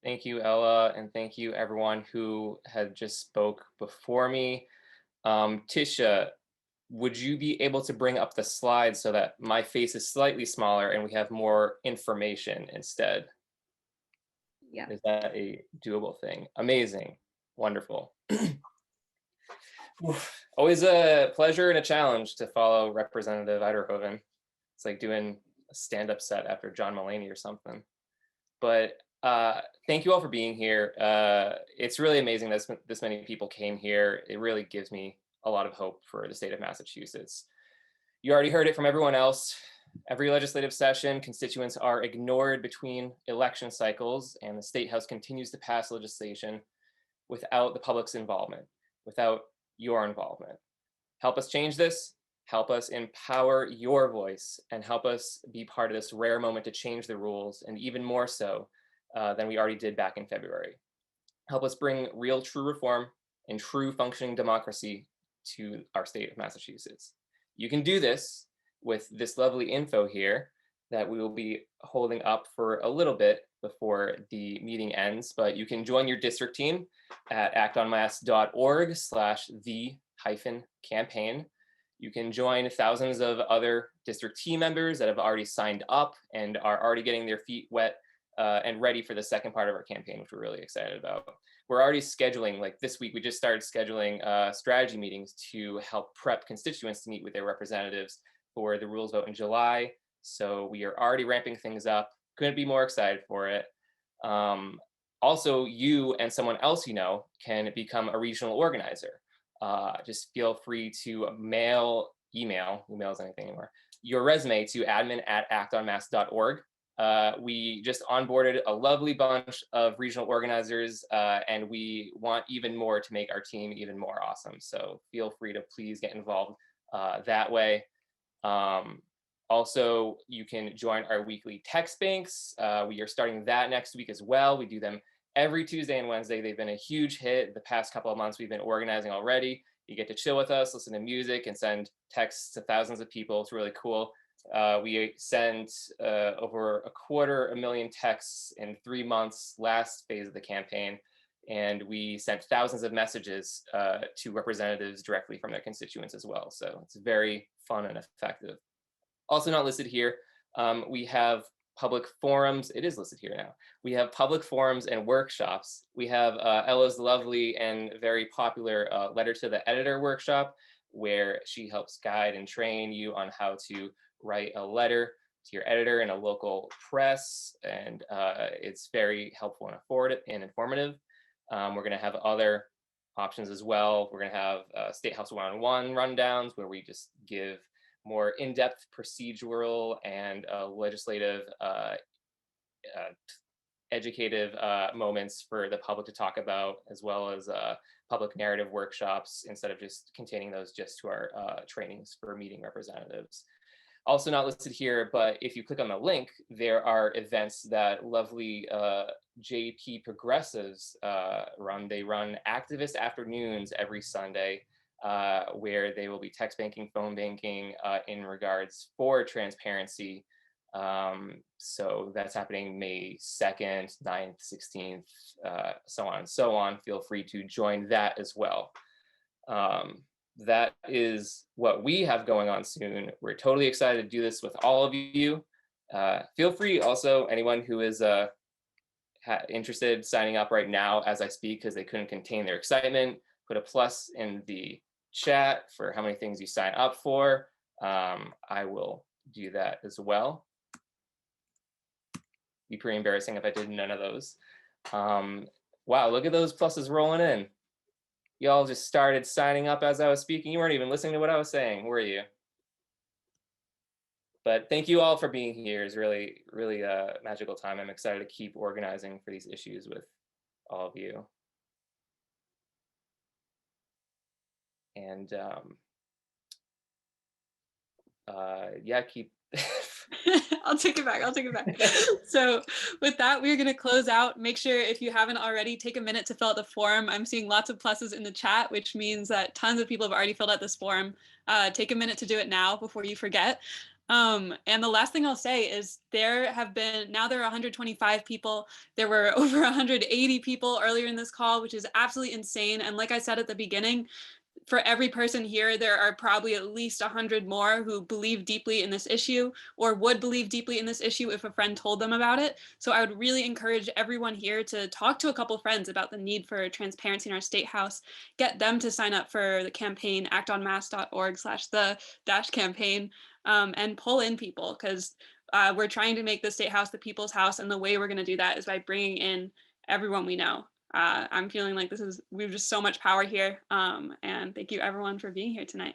Thank you, Ella, and thank you everyone who had just spoke before me. Tisha, would you be able to bring up the slides so that my face is slightly smaller and we have more information instead? Yeah. Is that a doable thing? Amazing, wonderful. Always a pleasure and a challenge to follow Representative Uyterhoeven. It's like doing a stand-up set after John Mulaney or something. But thank you all for being here. It's really amazing that this many people came here. It really gives me a lot of hope for the state of Massachusetts. You already heard it from everyone else. Every legislative session, constituents are ignored between election cycles, and the State House continues to pass legislation without the public's involvement, without your involvement. Help us change this. Help us empower your voice and help us be part of this rare moment to change the rules, and even more so than we already did back in February. Help us bring real, true reform and true functioning democracy to our state of Massachusetts. You can do this with this lovely info here that we will be holding up for a little bit before the meeting ends, but you can join your district team at actonmass.org/the-campaign. You can join thousands of other district team members that have already signed up and are already getting their feet wet and ready for the second part of our campaign, which we're really excited about. We're already scheduling, like this week, we just started scheduling strategy meetings to help prep constituents to meet with their representatives for the rules vote in July. So we are already ramping things up. Couldn't be more excited for it. Also, you and someone else you know can become a regional organizer. Just feel free to email is anything anymore, your resume to admin@actonmass.org. We just onboarded a lovely bunch of regional organizers, and we want even more to make our team even more awesome. So feel free to please get involved that way. Also, you can join our weekly text banks. We are starting that next week as well. We do them every Tuesday and Wednesday. They've been a huge hit the past couple of months. We've been organizing already. You get to chill with us, listen to music, and send texts to thousands of people. It's really cool. We sent over 250,000 texts in 3 months last phase of the campaign, and we sent thousands of messages to representatives directly from their constituents as well. So it's very fun and effective. Also not listed here, we have public forums. It is listed here now. We have public forums and workshops. We have Ella's lovely and very popular letter to the editor workshop, where she helps guide and train you on how to write a letter to your editor in a local press, and it's very helpful and informative. We're going to have other options as well. We're going to have State House one-on-one rundowns where we just give more in-depth procedural and legislative educative moments for the public to talk about, as well as public narrative workshops, instead of just containing those just to our trainings for meeting representatives. Also not listed here, but if you click on the link, there are events that lovely JP progressives run. They run activist afternoons every Sunday, where they will be text banking, phone banking in regards for transparency. So that's happening May 2nd, 9th, 16th, so on and so on. Feel free to join that as well. That is what we have going on soon. We're totally excited to do this with all of you. Feel free also, anyone who is interested, signing up right now as I speak because they couldn't contain their excitement, put a plus in the chat for how many things you sign up for. I will do that as well. Be pretty embarrassing if I did none of those. Wow, look at those pluses rolling in. Y'all just started signing up as I was speaking. You weren't even listening to what I was saying, were you? But thank you all for being here. It's really, really a magical time. I'm excited to keep organizing for these issues with all of you. And yeah, keep. I'll take it back. I'll take it back. So with that, we're going to close out. Make sure, if you haven't already, take a minute to fill out the form. I'm seeing lots of pluses in the chat, which means that tons of people have already filled out this form. Take a minute to do it now before you forget. And the last thing I'll say is there are 125 people. There were over 180 people earlier in this call, which is absolutely insane. And like I said at the beginning, for every person here, there are probably at least 100 more who believe deeply in this issue or would believe deeply in this issue if a friend told them about it. So I would really encourage everyone here to talk to a couple friends about the need for transparency in our state house, get them to sign up for the campaign, actonmass.org/the-campaign, and pull in people, because we're trying to make the state house the people's house. And the way we're going to do that is by bringing in everyone we know. I'm feeling like we have just so much power here. And thank you everyone for being here tonight.